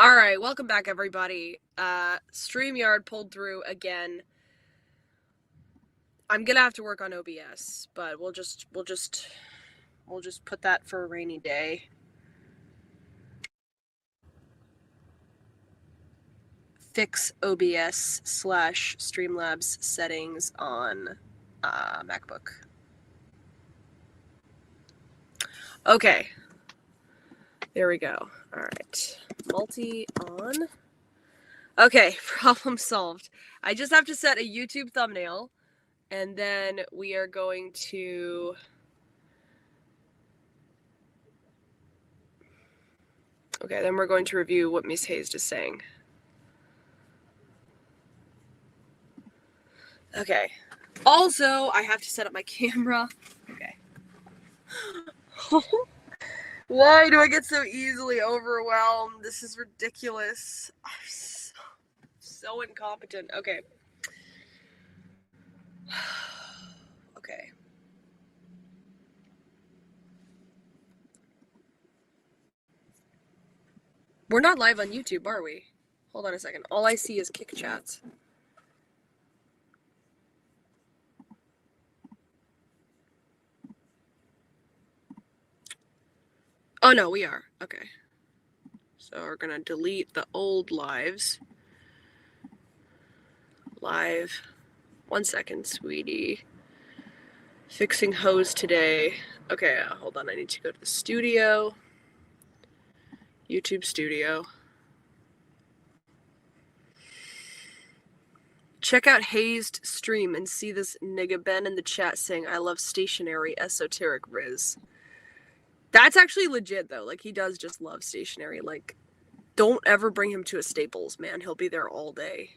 All right, welcome back, everybody. StreamYard pulled through again. I'm gonna have to work on OBS, but we'll just put that for a rainy day. Fix OBS / Streamlabs settings on MacBook. Okay, there we go. All right, multi on. Okay, problem solved. I just have to set a YouTube thumbnail, and then we are going to. Okay, then we're going to review what Miss Hayes is saying. Okay. Also, I have to set up my camera. Okay. Why do I get so easily overwhelmed? This is ridiculous. I'm so incompetent. Okay. Okay. We're not live on YouTube, are we? Hold on a second. All I see is kick chats. Oh no, we are. Okay. So we're gonna delete the old lives. Live. 1 second, sweetie. Fixing hose today. Okay, hold on. I need to go to the studio. YouTube studio. Check out Hazed stream and see this nigga Ben in the chat saying, I love stationary esoteric Riz. That's actually legit, though. Like, he does just love stationary. Like, don't ever bring him to a Staples, man. He'll be there all day.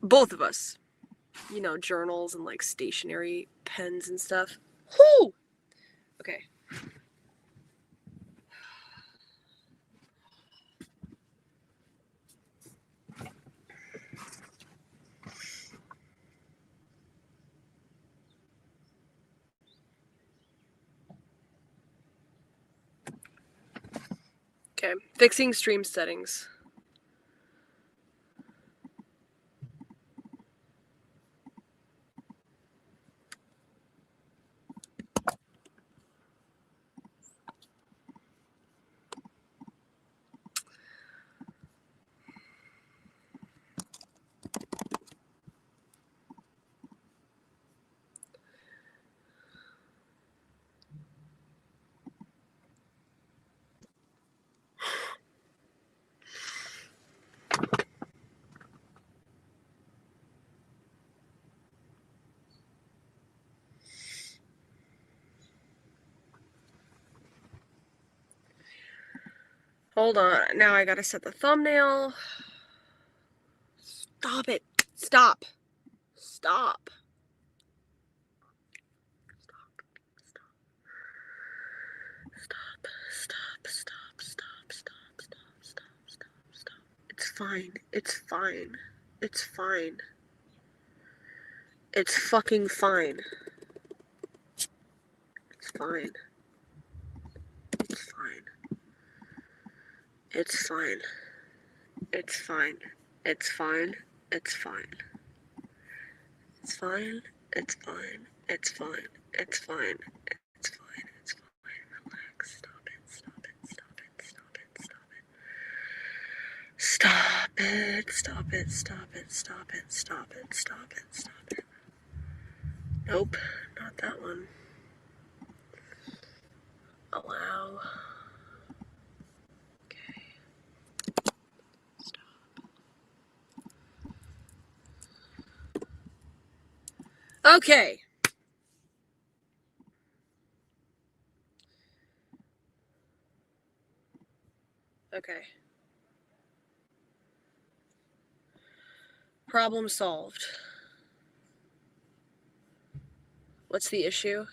Both of us. You know, journals and, like, stationary pens and stuff. Whoo! Okay. Okay. Fixing stream settings. Hold on. Now I gotta set the thumbnail. Stop it. Stop. Stop. Stop. It's fine. It's fine. It's fine. It's fucking fine. It's fine. It's fine. It's fine. It's fine. It's fine. It's fine. It's fine. It's fine. It's fine. It's fine. It's fine. It's fine. Relax. Stop it. Stop it. Stop it. Stop it. Stop it. Stop it. Stop it. Stop it. Stop it. Stop it. Stop it. Nope. Not that one. Allow. Okay. Stop. Okay. Okay. Problem solved. What's the issue?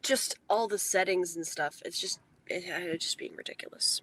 Just all the settings and stuff. It's just being ridiculous.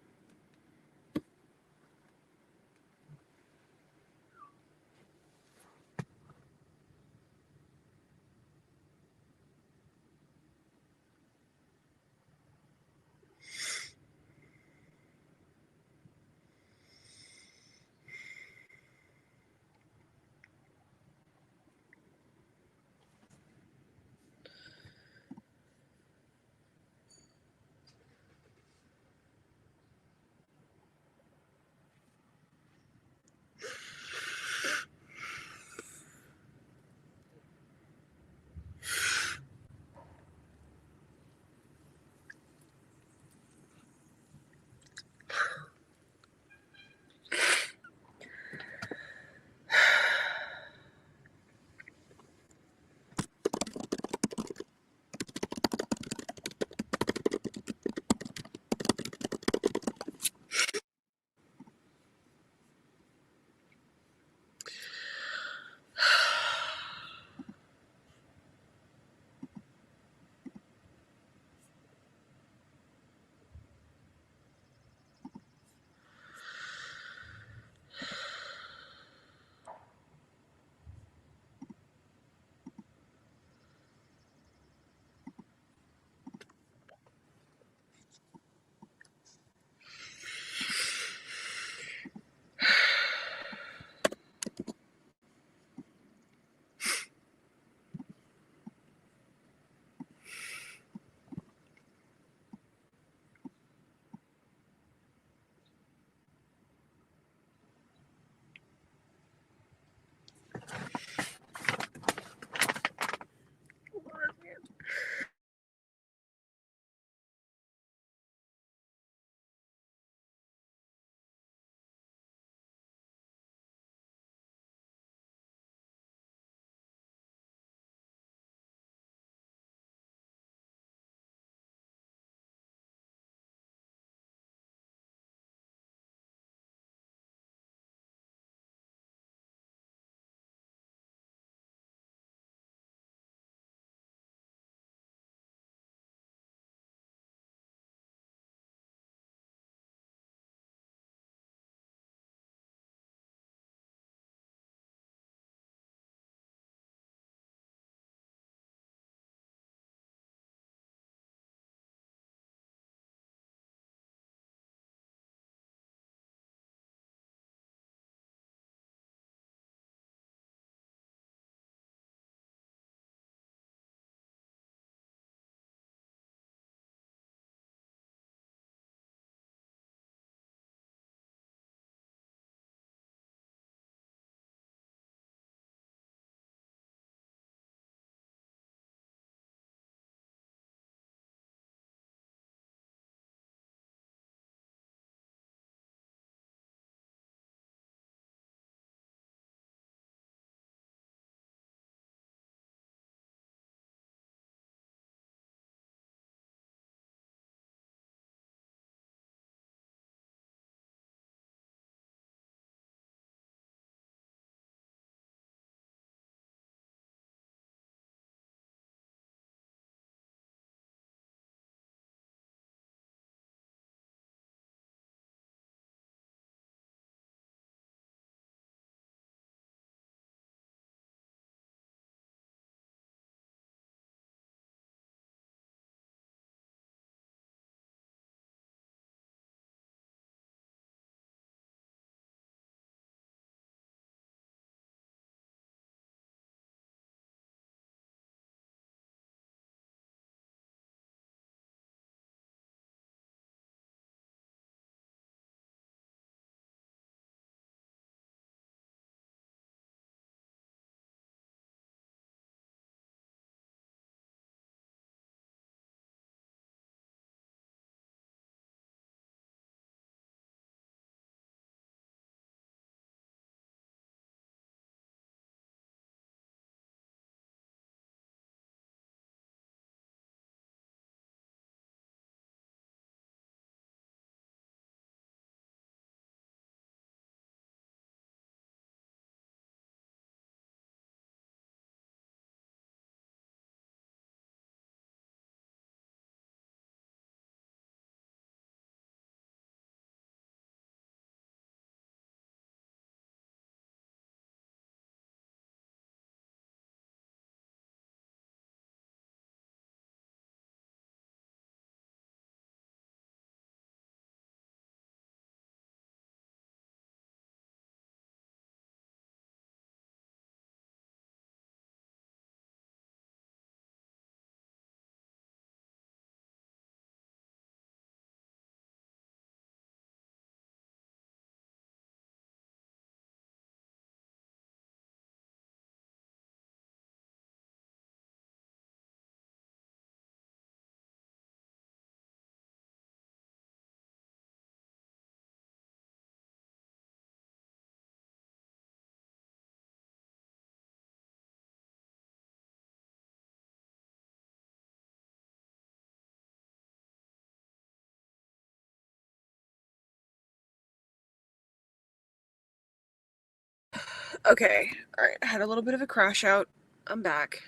Okay, alright, I had a little bit of a crash out. I'm back.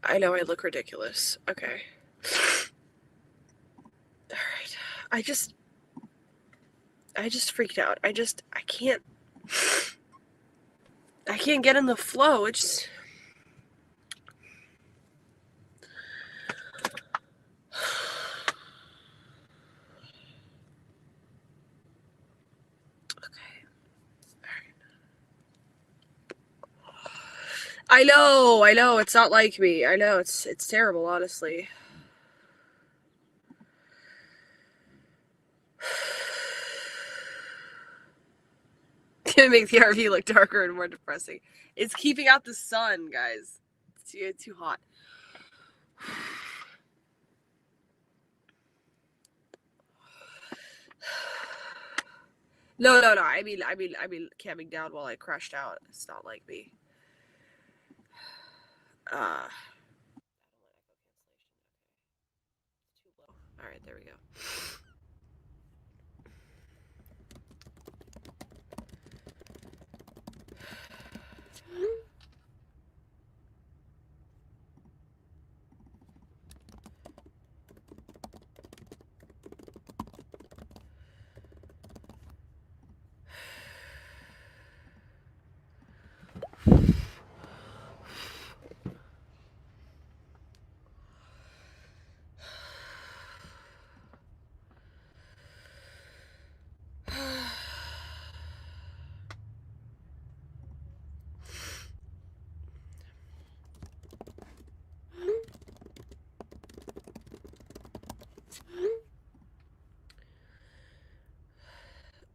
I know I look ridiculous. Okay. Alright. I just freaked out. I can't get in the flow. It's okay. I know, it's not like me. I know, it's terrible, honestly. Gonna make the RV look darker and more depressing. It's keeping out the sun, guys. It's too hot. No. I mean, camping down while I crashed out. It's not like me. All right, there we go.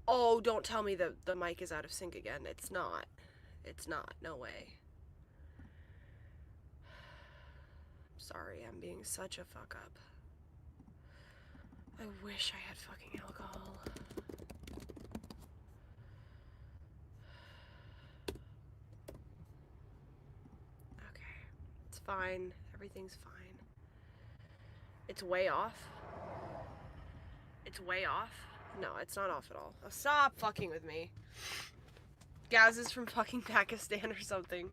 Oh, don't tell me the mic is out of sync again. It's not. It's not. No way. Sorry, I'm being such a fuck up. I wish I had fucking alcohol. Okay. It's fine. Everything's fine. It's way off. It's way off. No, it's not off at all. Oh, stop fucking with me. Gaz is from fucking Pakistan or something.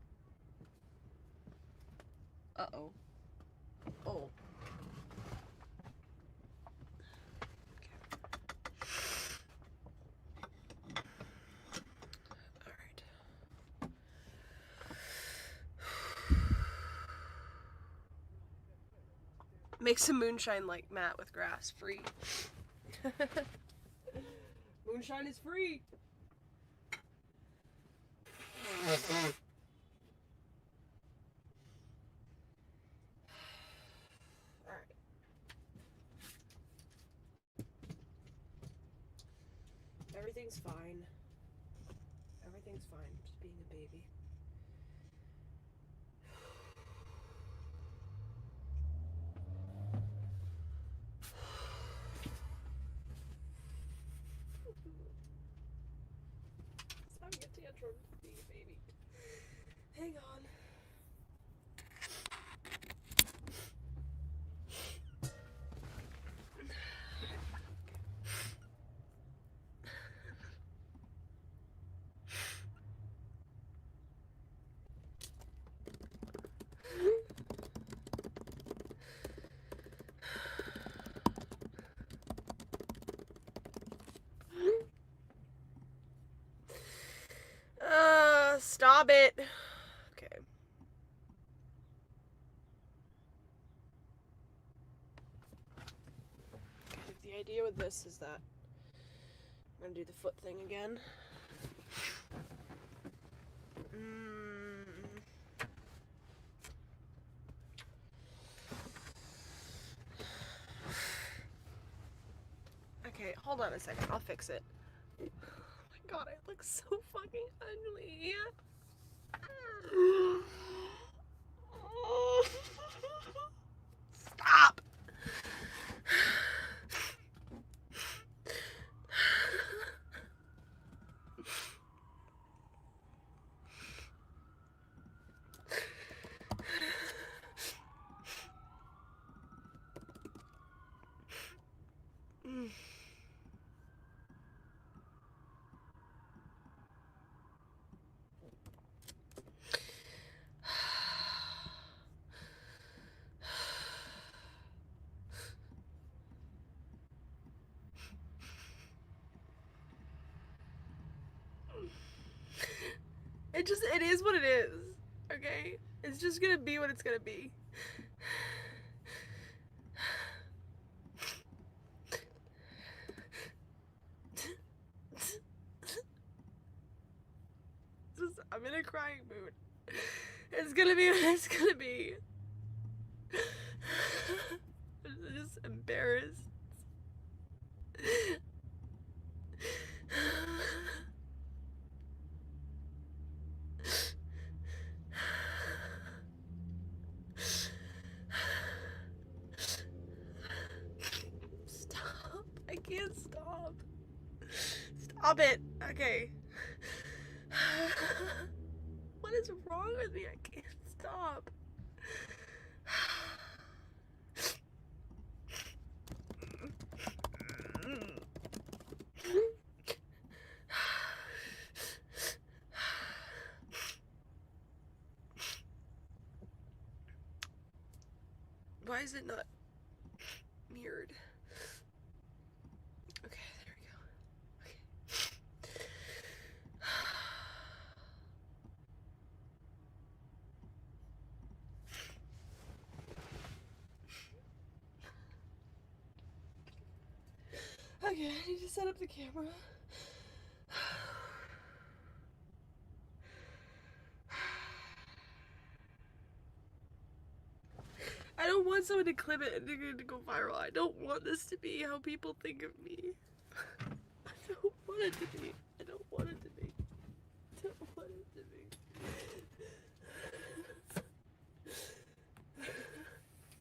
Uh-oh. Oh. Alright. Make some moonshine like Matt with grass. Free. Moonshine is free. Alright. Everything's fine. Everything's fine. Just being a baby. Stop your tantrum. Being a baby. Hang on. Stop it. Okay. The idea with this is that I'm gonna do the foot thing again. Okay, hold on a second. I'll fix it. Oh my god, I look so fucking ugly. Stop. It is what it is. Okay? It's just gonna be what it's gonna be. I'm in a crying mood. It's gonna be what it's gonna be. I'm just embarrassed. Stop. I can't stop. Stop it. Okay. What is wrong with me? I can't stop. Why is it not mirrored? Okay, there we go. Okay. Okay, I need to set up the camera. I don't want someone to clip it and they're going to go viral. I don't want this to be how people think of me. I don't want it to be. I don't want it to be. I don't want it to be.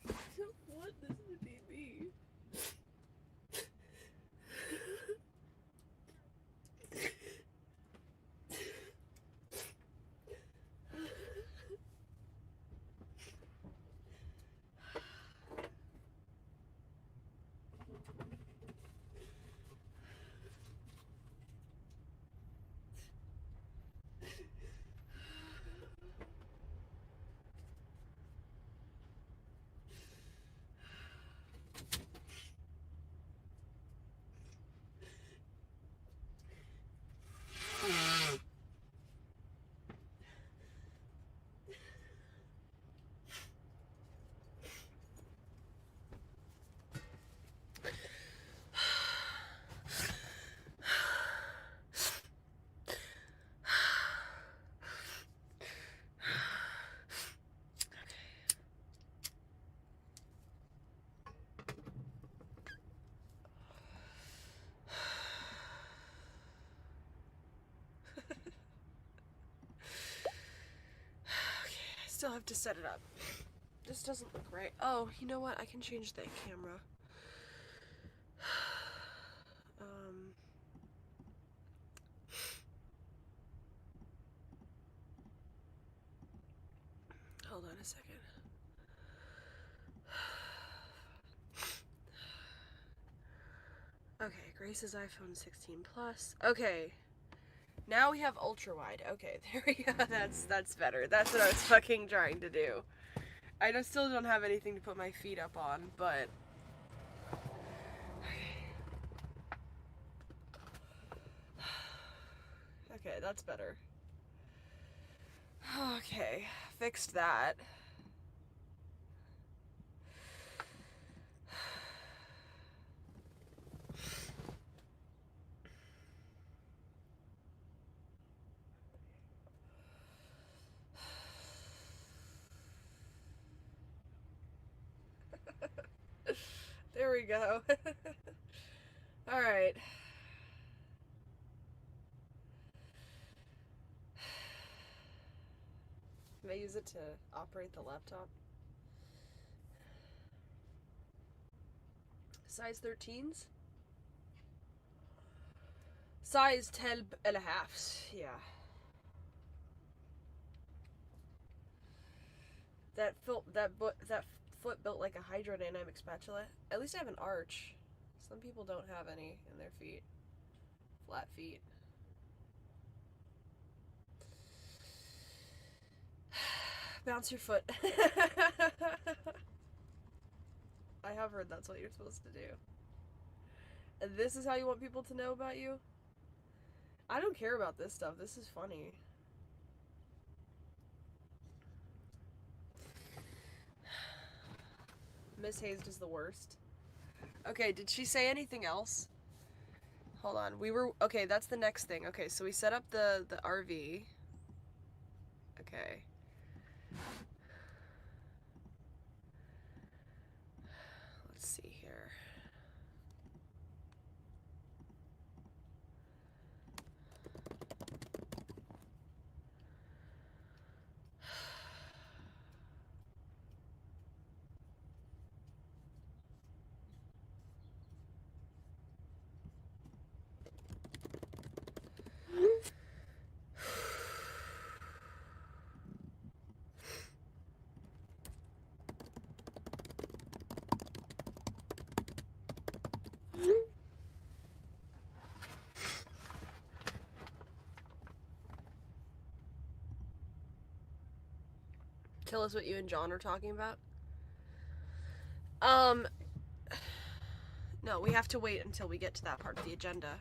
I don't want this to be me. Still have to set it up. This doesn't look right. Oh, you know what? I can change that camera. Hold on a second. Okay, Grace's iPhone 16 Plus. Okay. Now we have ultra wide. Okay, there we go. That's better. That's what I was fucking trying to do. I still don't have anything to put my feet up on, but okay, that's better. Okay, fixed that. There we go. Alright. Can I use it to operate the laptop? Size 13s? Size 10.5. Yeah. That foot built like a hydrodynamic spatula. At least I have an arch. Some people don't have any in their feet. Flat feet. Bounce your foot. I have heard that's what you're supposed to do. And this is how you want people to know about you? I don't care about this stuff. This is funny. Miss Hazed is the worst. Okay, did she say anything else? Hold on. Okay, that's the next thing. Okay, so we set up the RV. Okay. Let's see here. Tell us what you and John are talking about. No, we have to wait until we get to that part of the agenda.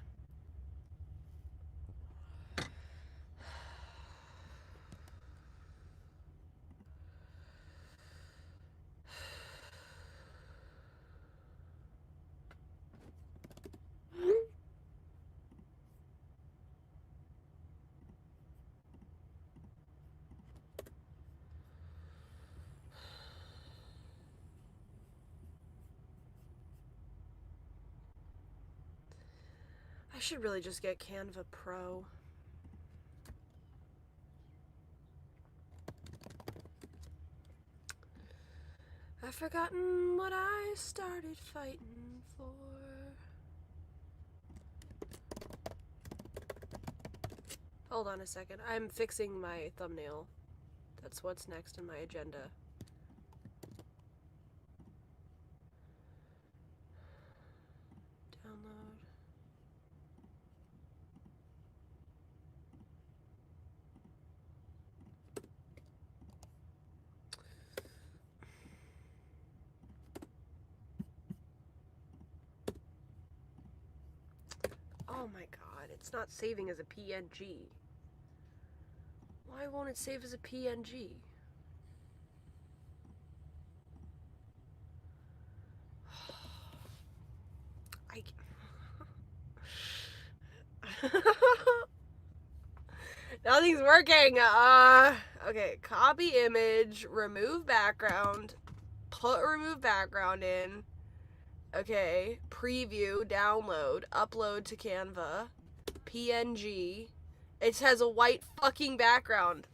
I should really just get Canva Pro. I've forgotten what I started fighting for. Hold on a second. I'm fixing my thumbnail. That's what's next in my agenda. Download. Oh my god, it's not saving as a PNG. Why won't it save as a PNG? Nothing's working. Okay, copy image, remove background, put remove background in. Okay, preview, download, upload to Canva, PNG. It has a white fucking background.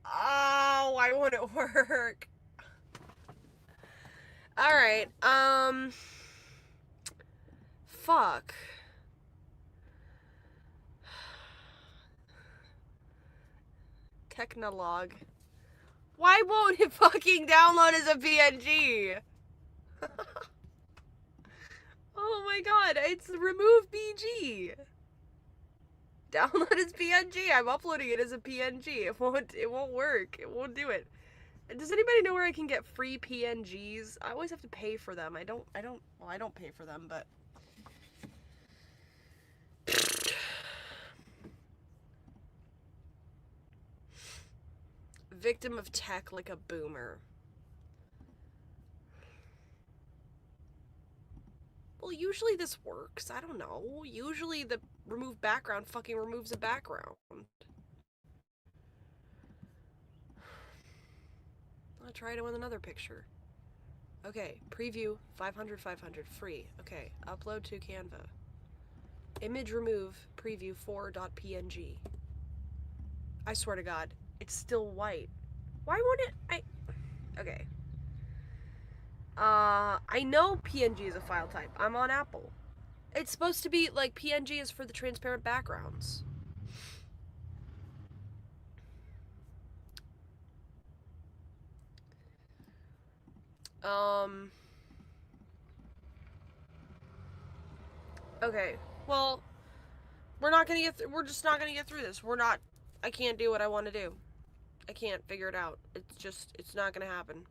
Oh, why won't it work? Alright, fuck. Technolog. Why won't it fucking download as a PNG? Oh my god, it's remove BG. Download as PNG. I'm uploading it as a PNG. It won't work. It won't do it. Does anybody know where I can get free PNGs? I always have to pay for them. I don't pay for them, but victim of tech like a boomer. Well, usually this works. I don't know. Usually the remove background fucking removes a background. I'll try it with another picture. Okay, preview 500 free. Okay, upload to Canva. Image remove preview 4.png. I swear to God, it's still white. Why won't it? Okay. I know PNG is a file type. I'm on Apple. It's supposed to be like PNG is for the transparent backgrounds. Okay. Well, we're just not gonna get through this. I can't do what I want to do. I can't figure it out. It's not gonna happen.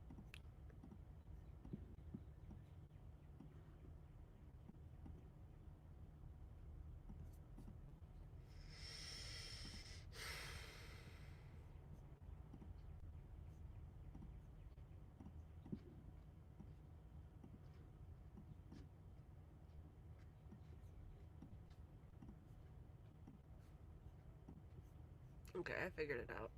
Okay, I figured it out.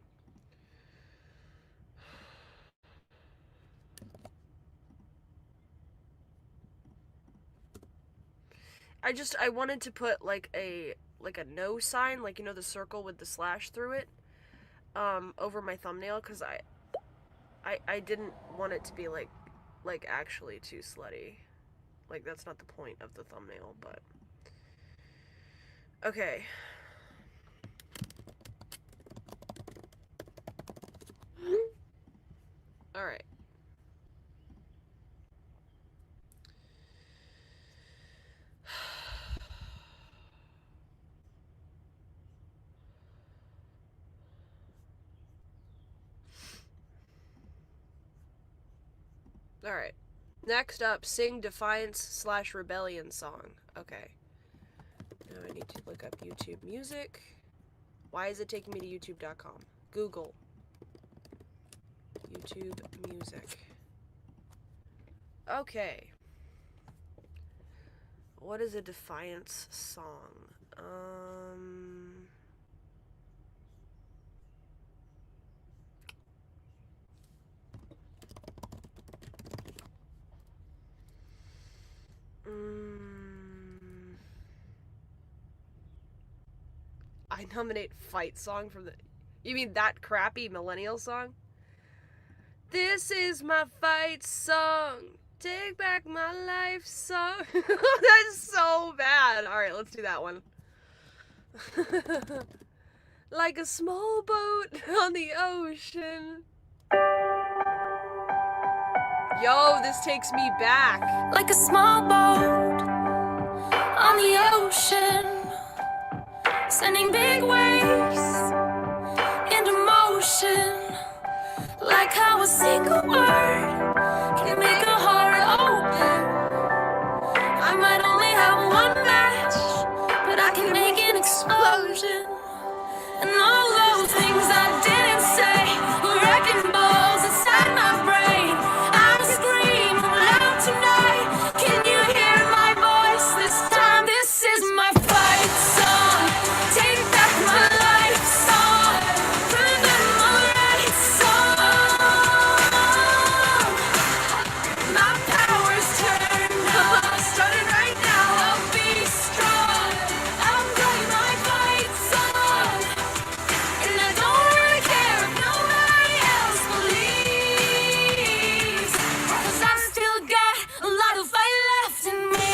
I wanted to put like a no sign, like, you know, the circle with the slash through it, over my thumbnail, because I didn't want it to be like actually too slutty. Like, that's not the point of the thumbnail, but okay. All right. All right. Next up, sing Defiance / Rebellion song. Okay. Now I need to look up YouTube Music. Why is it taking me to youtube.com? Google. YouTube Music. Okay. What is a Defiance song? I nominate Fight Song from the... You mean that crappy millennial song? This is my fight song. Take back my life song. That's so bad. Alright, let's do that one. Like a small boat on the ocean. Yo, this takes me back. Like a small boat on the ocean, sending big waves into motion. Like how a single word can make a heart open. I might only have one match, but I can make an explosion. And all those things I didn't say were wrecking balls inside my brain. I'm screaming loud tonight. Can you hear my voice this time? This is my fight song. Take back my life song. Prove that I'm alright song. My power's turned on. Starting right now. I'll be strong. I'm playing my fight song. And I don't really care if nobody else believes, 'cause I've still got a lot of fight left in me.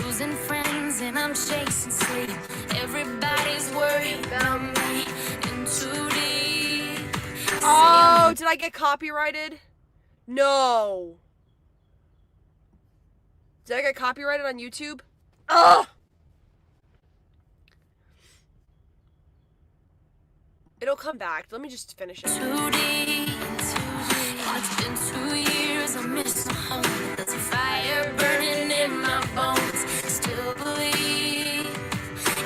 Losing friends and I'm chasing sleep. Everybody's worried about me in too deep. Oh, did I get copyrighted? No. Did I get copyrighted on YouTube? Ugh! It'll come back. Let me just finish it. Too deep. And it's been 2 years, I miss my home. There's a fire burning in my bones. Still believe,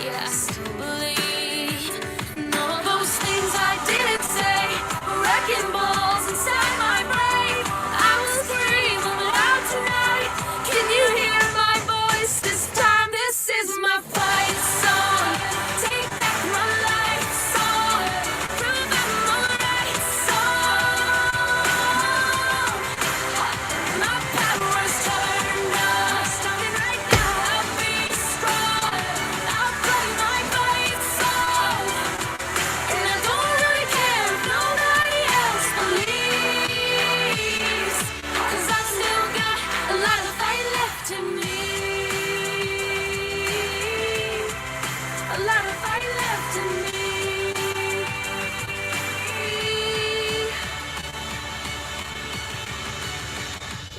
yeah, I still believe. And all those things I didn't say were wrecking balls inside my brain. I was screaming loud tonight. Can you hear my voice this time? This is my fight song. Take back my life song. Prove I'm alright song. My power's turned on. Starting right now. I'll be strong. I'll play my fight song. And I don't really care if nobody else believes, 'cause I still got a lot of fight left in me. A lot of fight left in me.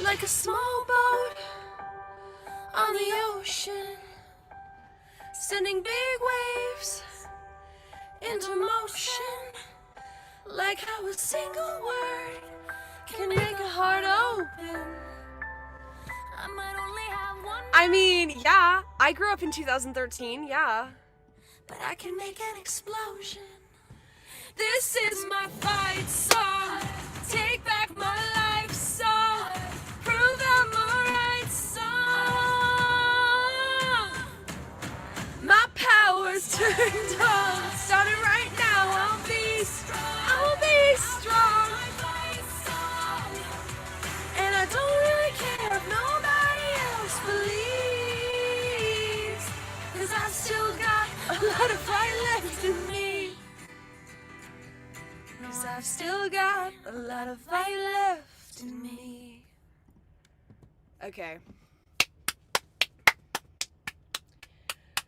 Like a small boat on the ocean, sending big waves into motion. Like how a single word can make a heart open. I might only have one, I mean, yeah. I grew up in 2013, yeah. but I can make an explosion. This is my fight song. Take back my life song. Prove I'm alright song. My power is turned on. Starting right now, I'll be strong. And I don't really care if nobody else believes, 'cause I've still got a lot of fight left in me. 'Cause I've still got a lot of fight left in me. Okay.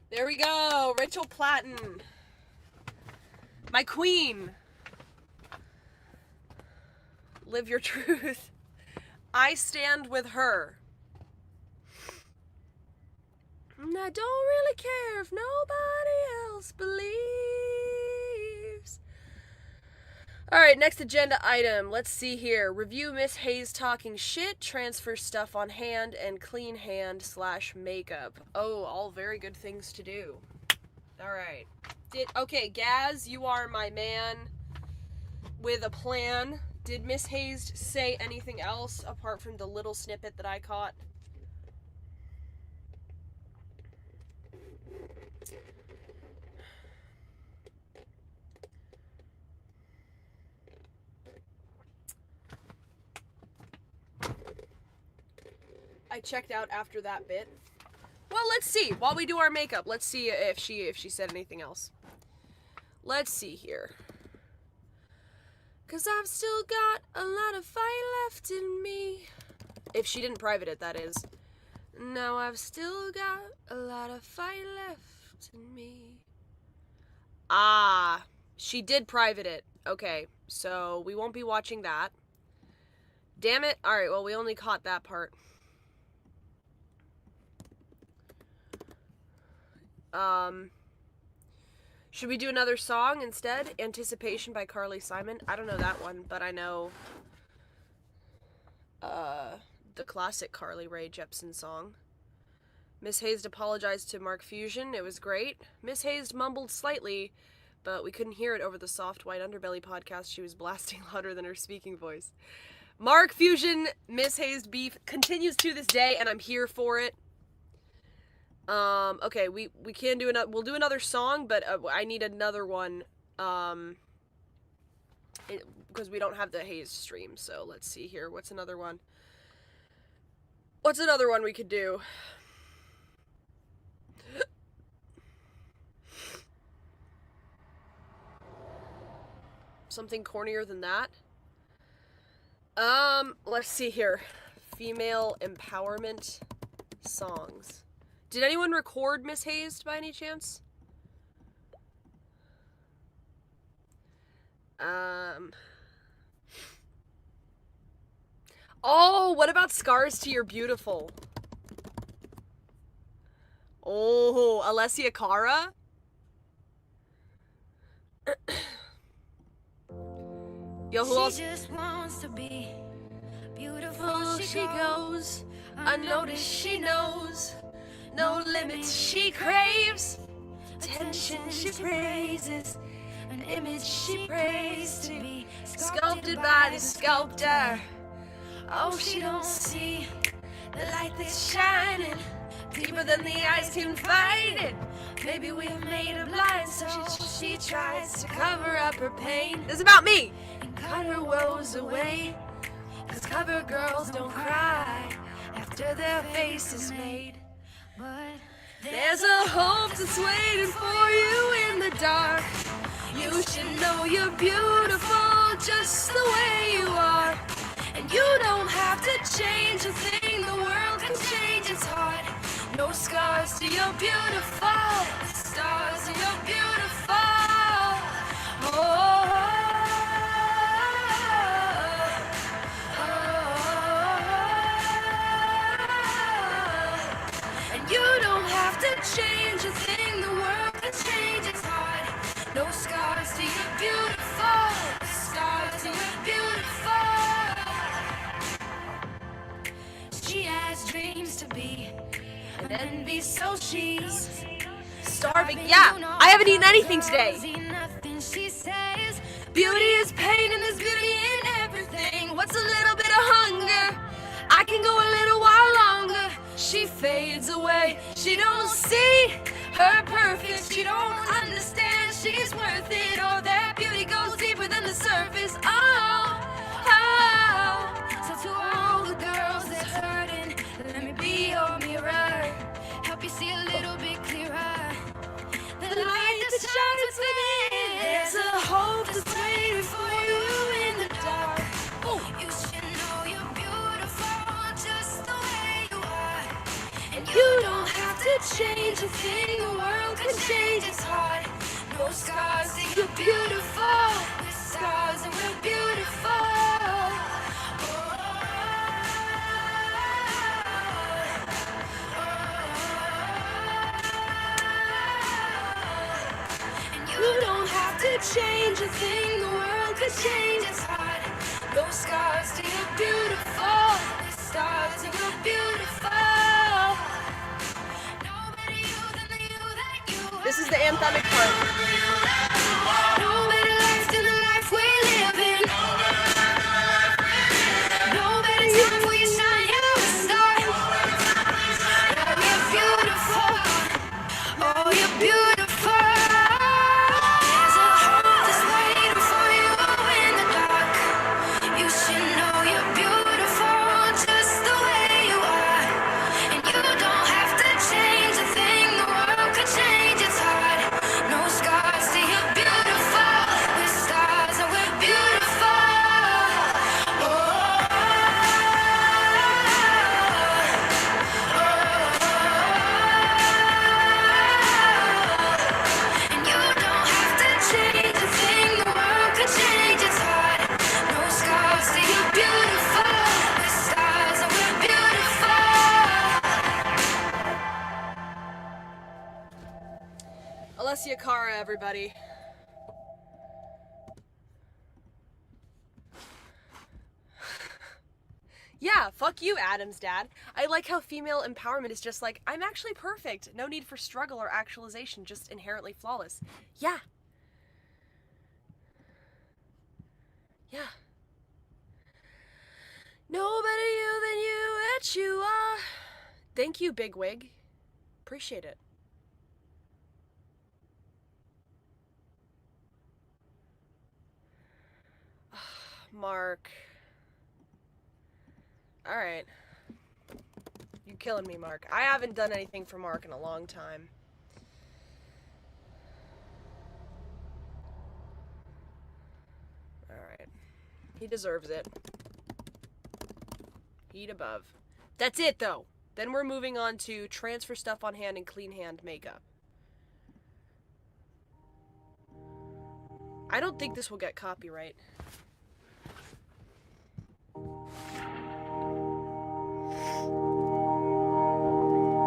There we go, Rachel Platten. My queen. Live your truth. I stand with her. And I don't really care if nobody else believes. Alright, next agenda item. Let's see here. Review Miss Hayes talking shit, transfer stuff on hand, and clean hand / makeup. Oh, all very good things to do. Alright. Okay, Gaz, you are my man with a plan. Did Miss Hayes say anything else apart from the little snippet that I caught? I checked out after that bit. Well, let's see. While we do our makeup, let's see if she said anything else. Let's see here. 'Cause I've still got a lot of fight left in me. If she didn't private it, that is. Now I've still got a lot of fight left in me. Ah, she did private it. Okay, so we won't be watching that. Damn it. Alright, well, we only caught that part. Should we do another song instead? Anticipation by Carly Simon. I don't know that one, but I know the classic Carly Rae Jepsen song. Miss Hayes apologized to Mark Fusion. It was great. Miss Hayes mumbled slightly, but we couldn't hear it over the soft white underbelly podcast. She was blasting louder than her speaking voice. Mark Fusion, Miss Hayes beef continues to this day, and I'm here for it. Okay, we can do another, we'll do another song, but I need another one, because we don't have the Hayes stream, so let's see here, what's another one? What's another one we could do? Something cornier than that? Let's see here. Female empowerment songs. Did anyone record Miss Hayes by any chance? Oh, what about Scars to Your Beautiful? Oh, Alessia Cara? Yo, who else? She just wants to be beautiful. She goes, unnoticed she knows. No limits she craves. Attention she praises. An image she prays to be sculpted by the sculptor. Oh, she don't see the light that's shining deeper than the eyes can find it. Maybe we've made her blind, so she tries to cover up her pain. This is about me. And cut her woes away. 'Cause cover girls don't cry after their face is made. But there's a hope that's waiting for you in the dark. You should know you're beautiful just the way you are. And you don't have to change a thing, the world can change its heart. No scars to your beautiful, stars to your beautiful. Oh, and you don't have to change a thing, the world can change its heart. No scars to your beautiful, stars to your beautiful. She has dreams to be an envy, so she's starving. Yeah, I haven't eaten anything today. She says beauty is pain and there's beauty in everything. What's a little bit of hunger? I can go a little while longer. She fades away. She don't see her perfect. She don't shines within. There's a hope that's waiting for you in the dark. You should know you're beautiful just the way you are. And you don't have to change a thing, the world can change its heart. No scars, and you're beautiful. With scars, and we're beautiful. You don't have to change a thing, the world could change its heart. No scars till you're beautiful. The stars and you're beautiful. Nobody you than the you that you are. This is the anthemic part. No better life than the life we live in. No better time for you shine, you're a star. Oh, you're beautiful. Oh, you're beautiful. Alessia Cara, everybody. Yeah, fuck you, Adam's dad. I like how female empowerment is just like, I'm actually perfect. No need for struggle or actualization, just inherently flawless. Yeah. Yeah. No better you than you that you are. Thank you, Bigwig. Appreciate it. Mark. Alright. You're killing me, Mark. I haven't done anything for Mark in a long time. Alright. He deserves it. Heat above. That's it, though. Then we're moving on to transfer stuff on hand and clean hand makeup. I don't think this will get copyright.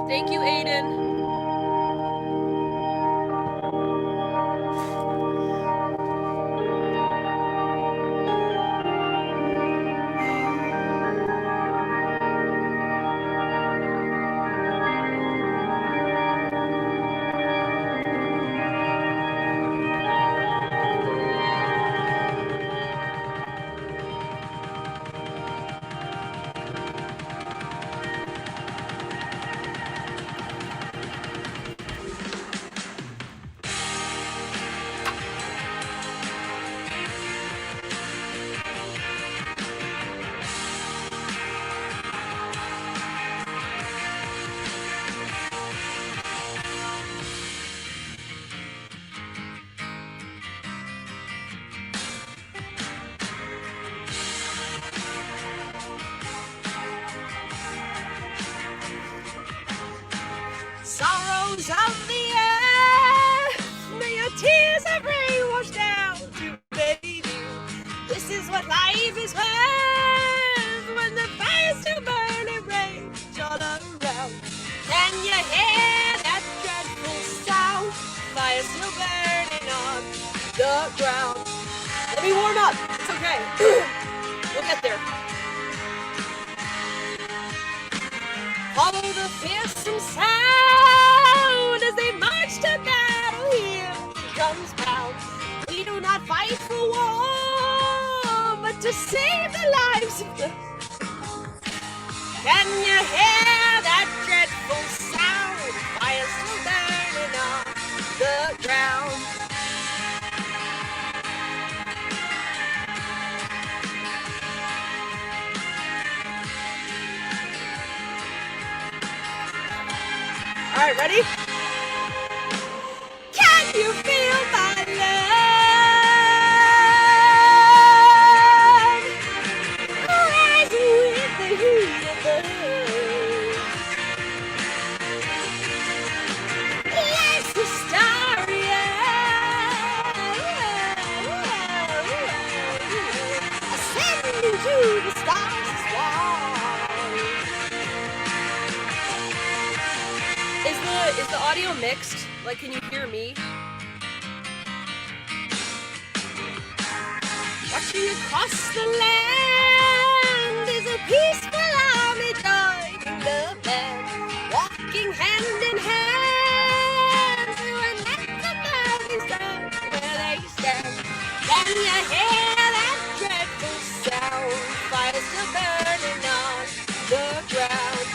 Thank you, Aiden. Sorrows of the earth, may your tears of rain wash down to bathe you. This is what life is worth when the fire's still burning, rage all around. Can you hear that dreadful sound? Fire still burning on the ground. Let me warm up. It's okay. We'll get there. Follow the fearsome sound as they march to battle. Here comes bound. We do not fight for war, but to save the lives of the. Can you hear that dreadful sound? Fire still burning on the ground. All right, ready? Can you feel mixed? Like, can you hear me? Watching across the land is a peaceful army joining the band, walking hand in hand through a neck of mountains down where they stand. Then you hear that dreadful sound, fires still burning on the ground.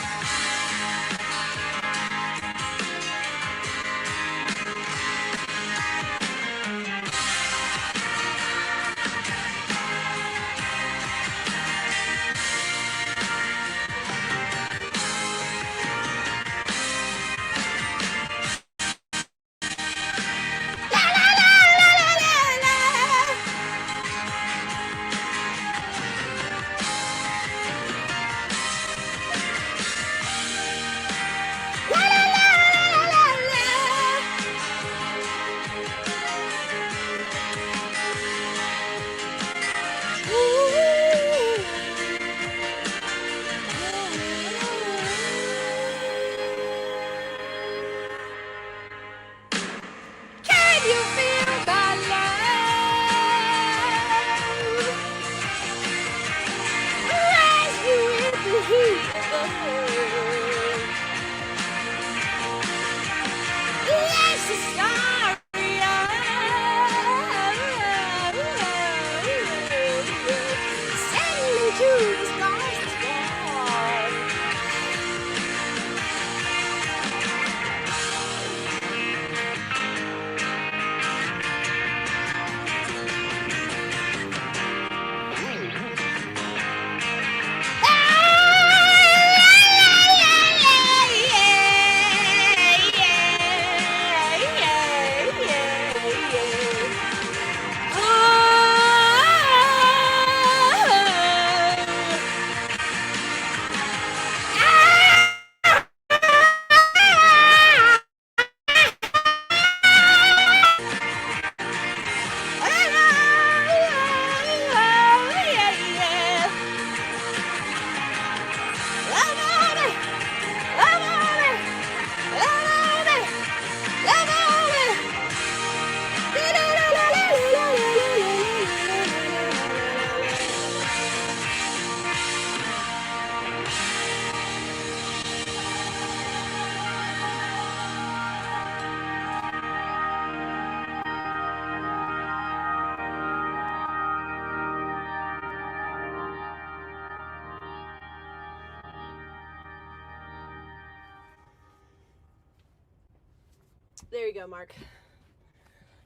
There you go, Mark.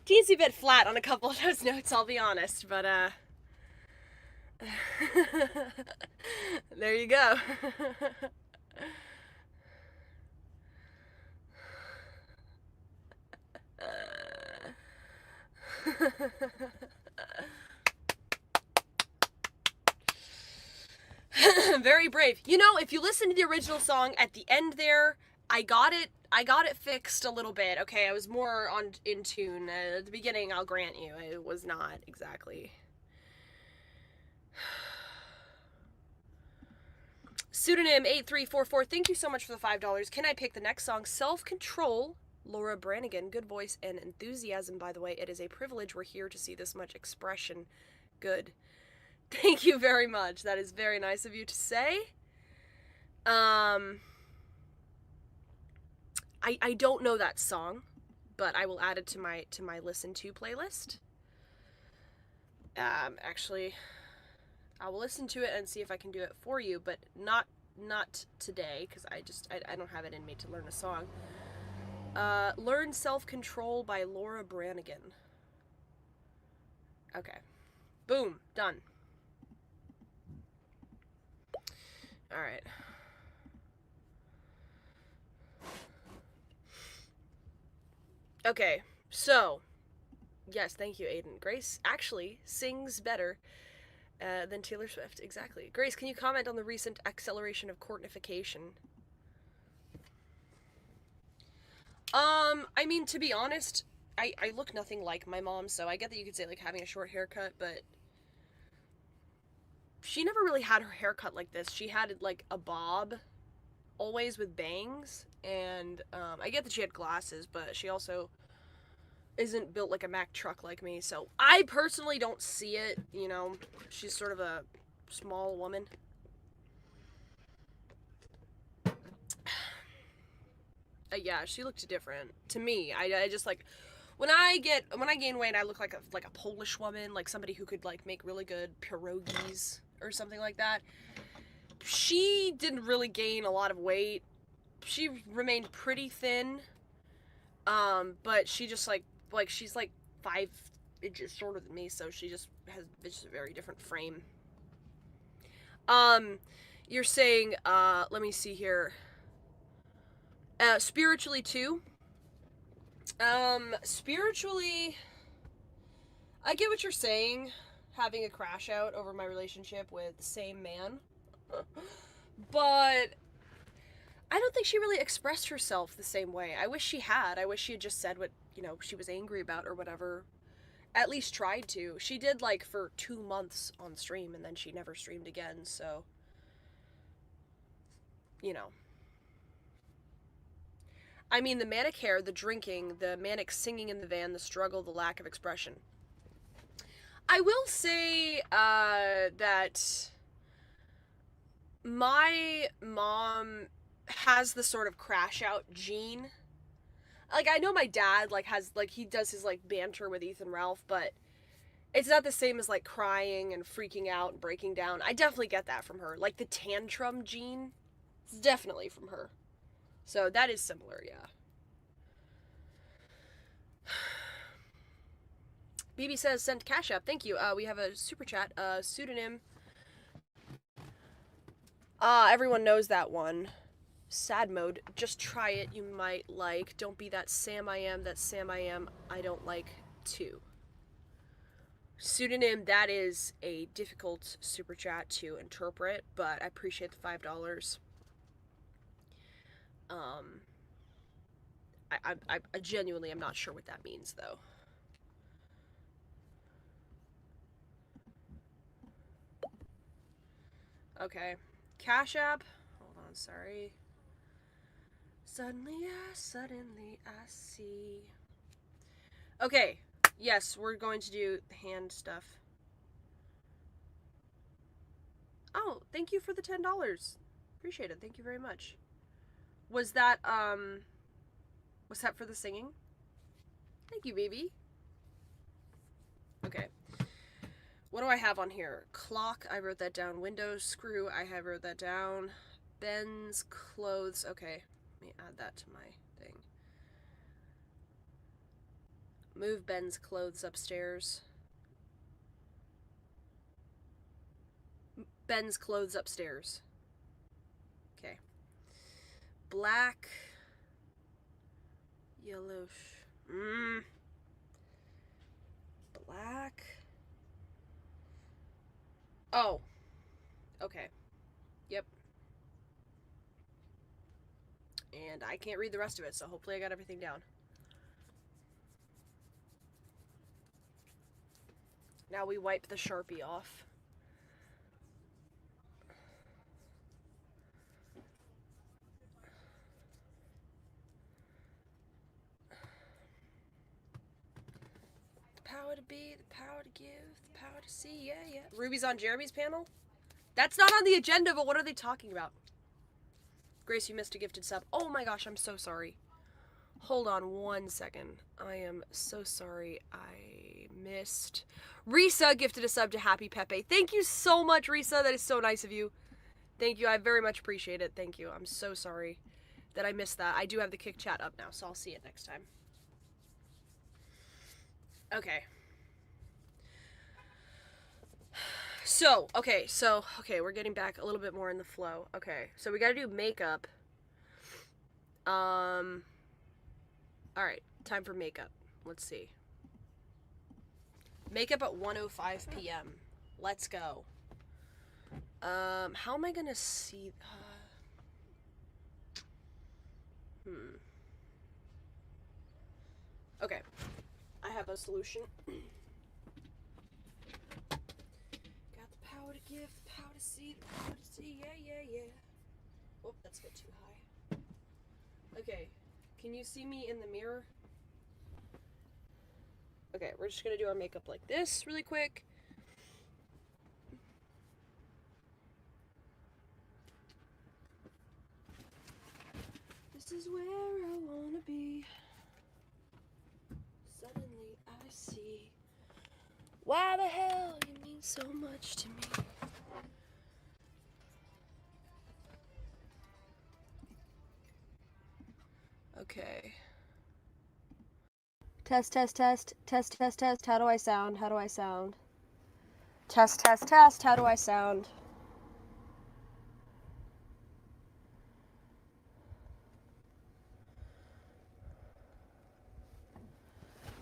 Teensy bit flat on a couple of those notes, I'll be honest, but there you go. Very brave. You know, if you listen to the original song at the end there, I got it fixed a little bit. Okay, I was more in tune. At the beginning, I'll grant you, it was not exactly. Pseudonym 8344, thank you so much for the $5. Can I pick the next song? Self-Control, Laura Branigan. Good voice and enthusiasm, by the way. It is a privilege. We're here to see this much expression. Good. Thank you very much. That is very nice of you to say. I don't know that song, but I will add it to my listen to playlist. Actually, I will listen to it and see if I can do it for you, but not today, because I don't have it in me to learn a song. Learn Self-Control by Laura Branigan. Okay. Boom. Done. Alright. Okay, so, yes, thank you, Aiden. Grace actually sings better than Taylor Swift, exactly. Grace, can you comment on the recent acceleration of courtification? I mean, to be honest, I look nothing like my mom, so I get that you could say, like, having a short haircut, but she never really had her haircut like this. She had, like, a bob always with bangs, and I get that she had glasses, but she also isn't built like a Mack truck like me, so I personally don't see it, you know. She's sort of a small woman. Yeah, she looked different to me. I just like when I gain weight, I look like a Polish woman, like somebody who could like make really good pierogies or something like that. She didn't really gain a lot of weight. She remained pretty thin. But she just like she's like 5 inches shorter than me, so she just has just a very different frame. You're saying, let me see here. Spiritually too. Spiritually, I get what you're saying, having a crash out over my relationship with the same man. But I don't think she really expressed herself the same way. I wish she had. I wish she had just said what, you know, she was angry about or whatever. At least tried to. She did like for 2 months on stream and then she never streamed again, so, you know. I mean, the manic hair, the drinking, the manic singing in the van, the struggle, the lack of expression. I will say that my mom has the sort of crash out gene. Like, I know my dad, like, has, like, he does his, like, banter with Ethan Ralph, but it's not the same as, like, crying and freaking out and breaking down. I definitely get that from her. Like, the tantrum gene is definitely from her. So, that is similar, yeah. BB says, sent Cash App. Thank you. We have a super chat. Pseudonym. Everyone knows that one. Sad mode. Just try it. You might like. Don't be that Sam I am. That Sam I am. I don't like too. Pseudonym. That is a difficult super chat to interpret, but I appreciate the $5. I genuinely am not sure what that means though. Okay. Cash App. Hold on. Sorry. Suddenly I see. Okay, yes, we're going to do hand stuff. Oh, thank you for the $10. Appreciate it, thank you very much. Was that for the singing? Thank you, baby. Okay. What do I have on here? Clock, I wrote that down. Windows, screw, I wrote that down. Ben's clothes, okay. Let me add that to my thing. Move Ben's clothes upstairs. Ben's clothes upstairs. Okay. Black. Yellow. Black. Oh. Okay. Yep. And I can't read the rest of it, so hopefully I got everything down. Now we wipe the Sharpie off. The power to be, the power to give, the power to see, yeah, yeah. Ruby's on Jeremy's panel? That's not on the agenda, but what are they talking about? Grace, you missed a gifted sub. Oh my gosh, I'm so sorry. Hold on 1 second. I am so sorry. I missed. Risa gifted a sub to Happy Pepe. Thank you so much, Risa. That is so nice of you. Thank you. I very much appreciate it. Thank you. I'm so sorry that I missed that. I do have the Kick Chat up now, so I'll see it next time. Okay. So, okay, we're getting back a little bit more in the flow. Okay, so we gotta do makeup. Alright, time for makeup. Let's see. Makeup at 1:05 p.m. Let's go. How am I gonna see... Okay, I have a solution. Got the power to give, the power to see, yeah, yeah, yeah. Oh, that's a bit too high. Okay, can you see me in the mirror? Okay, we're just gonna do our makeup like this really quick. This is where I wanna be. Suddenly I see why the hell you mean so much to me. Okay. Test, test, test, test, test, test. How do I sound? How do I sound? Test, test, test. How do I sound?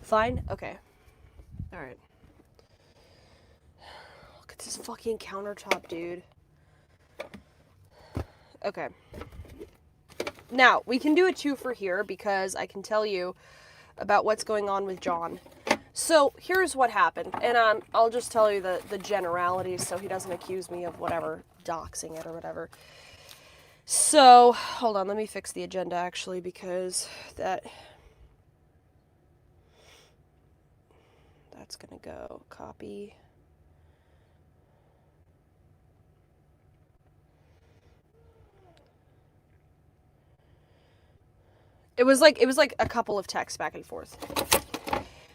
Fine? Okay. Alright. Look at this fucking countertop, dude. Okay. Now, we can do a two for here because I can tell you about what's going on with John. So, here's what happened. And I'll just tell you the generalities so he doesn't accuse me of whatever, doxing it or whatever. So, hold on, let me fix the agenda actually because that's gonna go copy. It was like a couple of texts back and forth.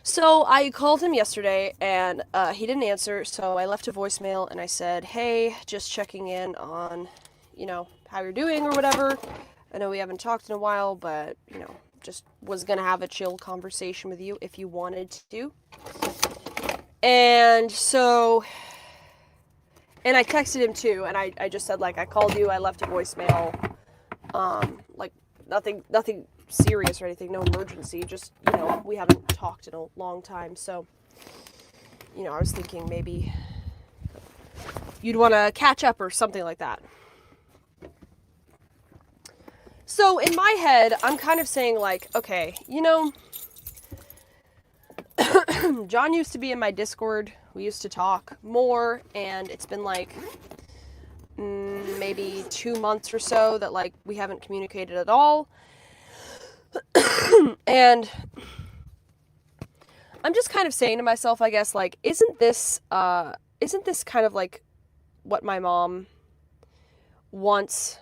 So I called him yesterday and he didn't answer, so I left a voicemail and I said, hey, just checking in on, you know, how you're doing or whatever. I know we haven't talked in a while, but, you know, just was gonna have a chill conversation with you if you wanted to. And so, and I texted him too, and I just said, like, I called you, I left a voicemail, like, nothing serious or anything, no emergency, just, you know, we haven't talked in a long time, so, you know, I was thinking maybe you'd want to catch up or something like that. So, in my head, I'm kind of saying, like, okay, you know, John used to be in my Discord, we used to talk more, and it's been, like, maybe 2 months or so that, like, we haven't communicated at all. And I'm just kind of saying to myself, I guess, like, isn't this kind of like what my mom wants?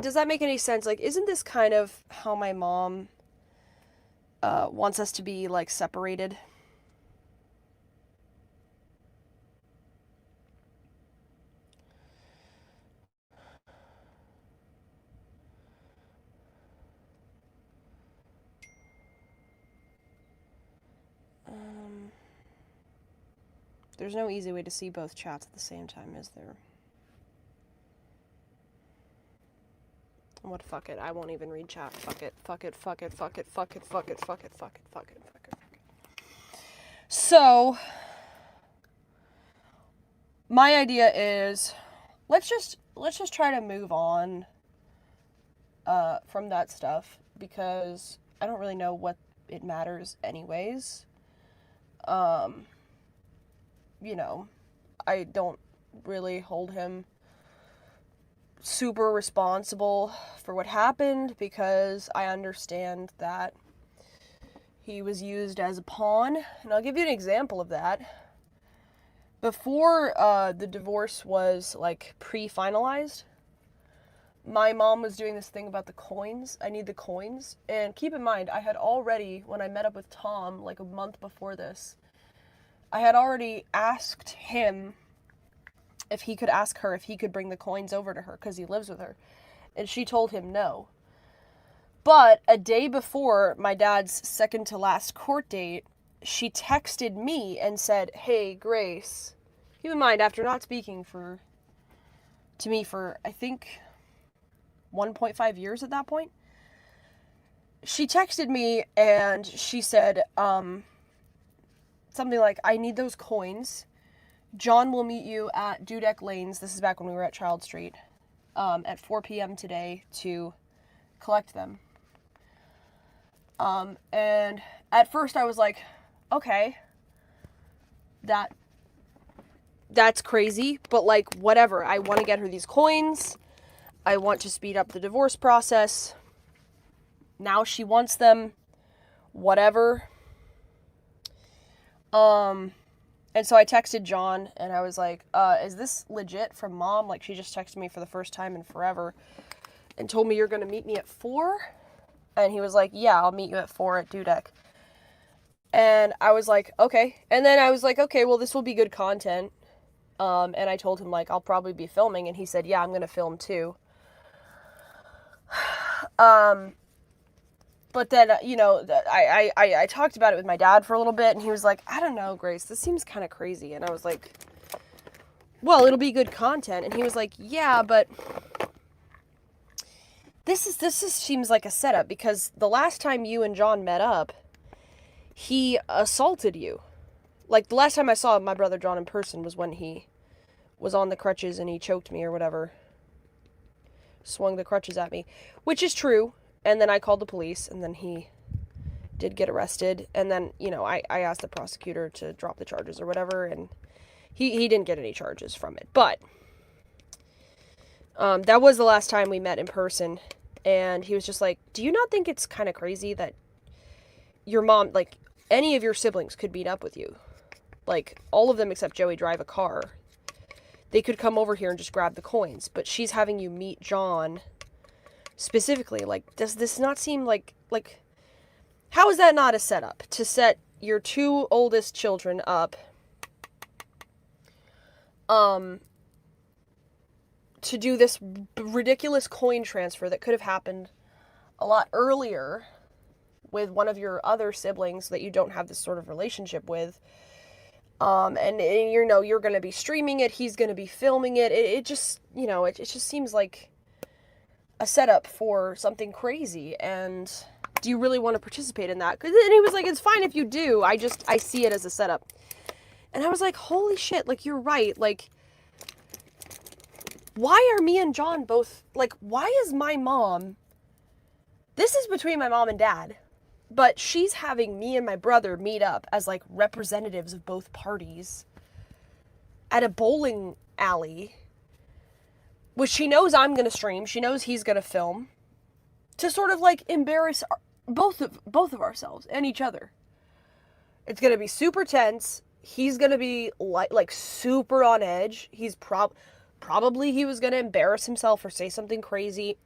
Does that make any sense? Like, isn't this kind of how my mom wants us to be, like, separated? There's no easy way to see both chats at the same time, is there? What, fuck it, I won't even read chat. Fuck it, fuck it, fuck it, fuck it, fuck it, fuck it, fuck it, fuck it, fuck it, fuck it. So, my idea is, let's just try to move on from that stuff, because I don't really know what it matters anyways. You know, I don't really hold him super responsible for what happened because I understand that he was used as a pawn. And I'll give you an example of that. Before the divorce was, like, pre-finalized, my mom was doing this thing about the coins. I need the coins. And keep in mind, I had already, when I met up with Tom, like, a month before this, I had already asked him if he could ask her if he could bring the coins over to her because he lives with her. And she told him no. But a day before my dad's second to last court date, she texted me and said, hey, Grace, keep in mind, after not speaking to me for, I think, 1.5 years at that point, she texted me and she said, something like, I need those coins. John will meet you at Dudek Lanes, this is back when we were at Child Street, at 4 p.m. today to collect them. And at first I was like, okay, that's crazy, but, like, whatever. I want to get her these coins. I want to speed up the divorce process. Now she wants them, whatever. And so I texted John, and I was like, is this legit from Mom? Like, she just texted me for the first time in forever and told me you're going to meet me at 4. And he was like, yeah, I'll meet you at 4 at Dudek. And I was like, okay. And then I was like, okay, well, this will be good content. And I told him, like, I'll probably be filming. And he said, yeah, I'm going to film too. But then, you know, I talked about it with my dad for a little bit, and he was like, I don't know, Grace, this seems kind of crazy. And I was like, well, it'll be good content. And he was like, yeah, but this seems like a setup, because the last time you and John met up, he assaulted you. Like, the last time I saw my brother John in person was when he was on the crutches and he choked me or whatever. Swung the crutches at me, which is true. And then I called the police, and then he did get arrested. And then, you know, I asked the prosecutor to drop the charges or whatever, and he didn't get any charges from it. But that was the last time we met in person, and he was just like, do you not think it's kind of crazy that your mom, like, any of your siblings could beat up with you? Like, all of them except Joey drive a car. They could come over here and just grab the coins, but she's having you meet John specifically. Like, does this not seem like, how is that not a setup? To set your 2 oldest children up, to do this ridiculous coin transfer that could have happened a lot earlier with one of your other siblings that you don't have this sort of relationship with. And you know, you're going to be streaming it, he's going to be filming it. It just, you know, it just seems like a setup for something crazy. And do you really want to participate in that? And he was like, it's fine if you do. I see it as a setup. And I was like, holy shit, like, you're right. Like, why are me and John both, like, why is my mom, this is between my mom and dad, but she's having me and my brother meet up as, like, representatives of both parties at a bowling alley, which she knows I'm going to stream, she knows he's going to film, to sort of, like, embarrass both of ourselves and each other. It's going to be super tense. He's going to be, like, super on edge. He's probably he was going to embarrass himself or say something crazy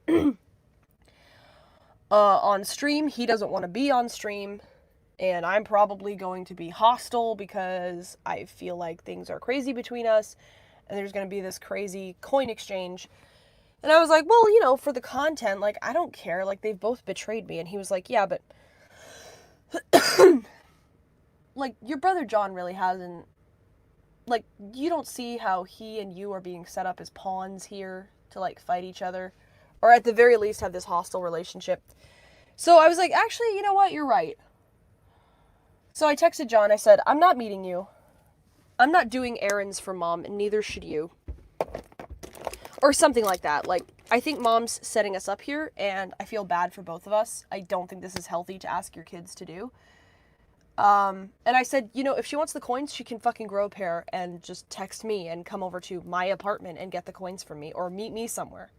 on stream. He doesn't want to be on stream, and I'm probably going to be hostile because I feel like things are crazy between us, and there's going to be this crazy coin exchange. And I was like, well, you know, for the content, like, I don't care. Like, they've both betrayed me. And he was like, yeah, but like, your brother John really hasn't, like, you don't see how he and you are being set up as pawns here to, like, fight each other, or at the very least have this hostile relationship. So I was like, actually, you know what? You're right. So I texted John. I said, I'm not meeting you. I'm not doing errands for Mom, and neither should you. Or something like that. Like, I think Mom's setting us up here, and I feel bad for both of us. I don't think this is healthy to ask your kids to do. And I said, you know, if she wants the coins, she can fucking grow a pair and just text me and come over to my apartment and get the coins from me, or meet me somewhere.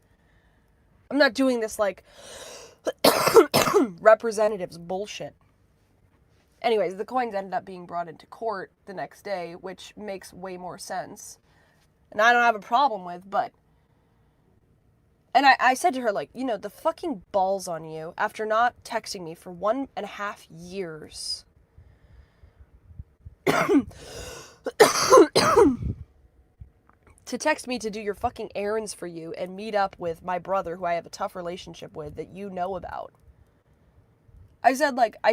I'm not doing this, like, representatives bullshit. Anyways, the coins ended up being brought into court the next day, which makes way more sense. And I don't have a problem with, but... And I said to her, like, you know, the fucking balls on you, after not texting me for 1.5 years... to text me to do your fucking errands for you and meet up with my brother, who I have a tough relationship with, that you know about. I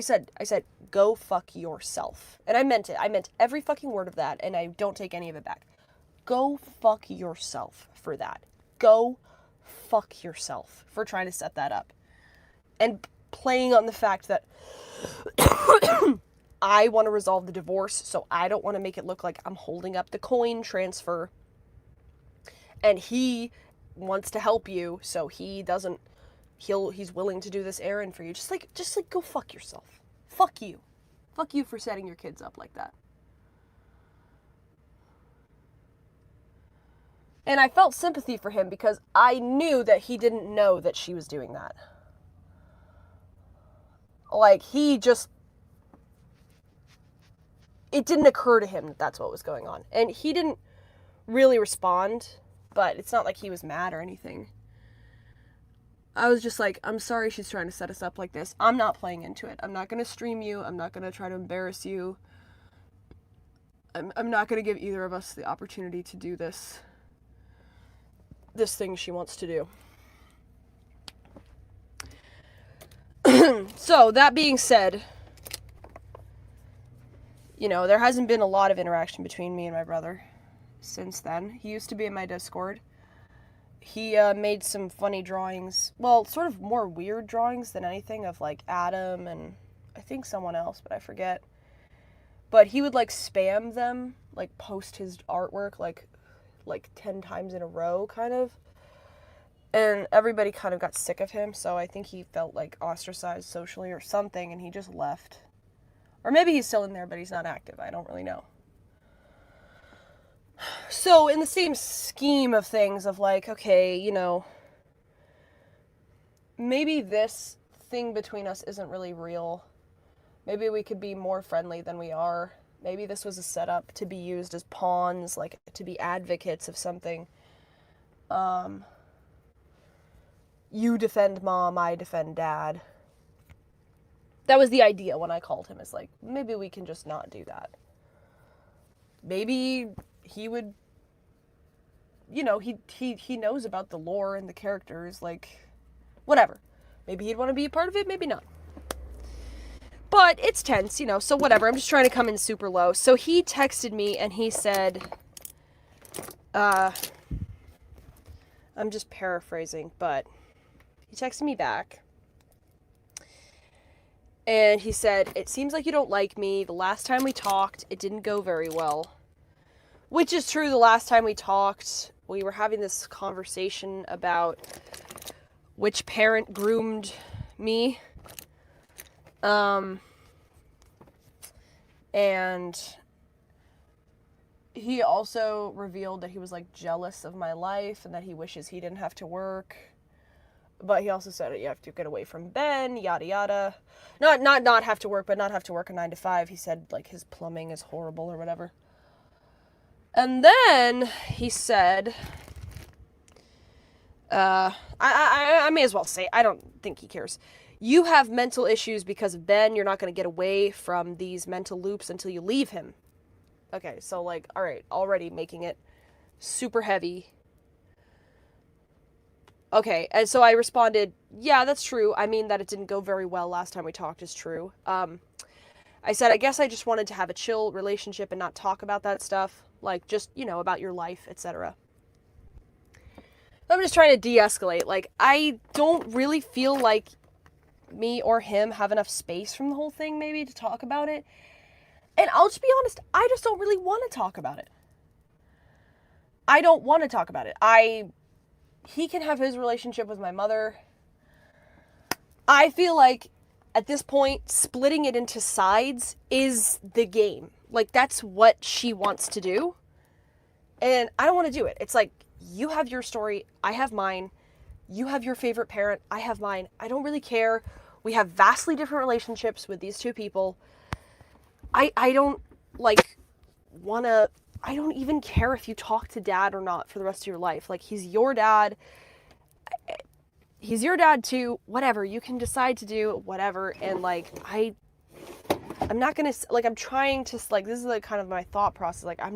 said, go fuck yourself. And I meant it. I meant every fucking word of that, and I don't take any of it back. Go fuck yourself for that. Go fuck yourself for trying to set that up. And playing on the fact that I want to resolve the divorce, so I don't want to make it look like I'm holding up the coin transfer. And he wants to help you, so he's willing to do this errand for you. Just like go fuck yourself. Fuck you. Fuck you for setting your kids up like that. And I felt sympathy for him because I knew that he didn't know that she was doing that. Like, he just... It didn't occur to him that that's what was going on. And he didn't really respond, but it's not like he was mad or anything. I was just like, I'm sorry she's trying to set us up like this. I'm not playing into it. I'm not going to stream you. I'm not going to try to embarrass you. I'm not going to give either of us the opportunity to do this thing she wants to do. So, that being said, you know, there hasn't been a lot of interaction between me and my brother since then. He used to be in my Discord. He made some funny drawings, well, sort of more weird drawings than anything, of like Adam and I think someone else, but I forget. But he would like spam them, like post his artwork like 10 times in a row, kind of. And everybody kind of got sick of him, so I think he felt like ostracized socially or something, and he just left. Or maybe he's still in there, but he's not active. I don't really know. So, in the same scheme of things, of like, okay, you know, maybe this thing between us isn't really real. Maybe we could be more friendly than we are. Maybe this was a setup to be used as pawns, like, to be advocates of something. You defend mom, I defend dad. That was the idea when I called him. It's like, maybe we can just not do that. Maybe he would, you know, he knows about the lore and the characters, like, whatever. Maybe he'd want to be a part of it, maybe not. But it's tense, you know, so whatever. I'm just trying to come in super low. So he texted me and he said, I'm just paraphrasing, but he texted me back. And he said, it seems like you don't like me. The last time we talked, it didn't go very well. Which is true. The last time we talked, we were having this conversation about which parent groomed me. And he also revealed that he was like jealous of my life and that he wishes he didn't have to work. But he also said, you have to get away from Ben, yada yada. Not have to work, but not have to work a 9 to 5. He said, like, his plumbing is horrible or whatever. And then he said, I may as well say, I don't think he cares. You have mental issues because of Ben. You're not going to get away from these mental loops until you leave him. Okay, so, like, alright, already making it super heavy. Okay, and so I responded, yeah, that's true. I mean, that it didn't go very well last time we talked is true. I said, I guess I just wanted to have a chill relationship and not talk about that stuff. Like, just, you know, about your life, etc. I'm just trying to de-escalate. Like, I don't really feel like me or him have enough space from the whole thing, maybe, to talk about it. And I'll just be honest, I just don't really want to talk about it. I don't want to talk about it. He can have his relationship with my mother. I feel like, at this point, splitting it into sides is the game. Like, that's what she wants to do. And I don't want to do it. It's like, you have your story, I have mine. You have your favorite parent, I have mine. I don't really care. We have vastly different relationships with these two people. I don't, like, want to... I don't even care if you talk to dad or not for the rest of your life. Like, he's your dad. He's your dad too. Whatever. You can decide to do whatever. And, like, I'm not going to, like, I'm trying to, like, this is, like, kind of my thought process. Like, I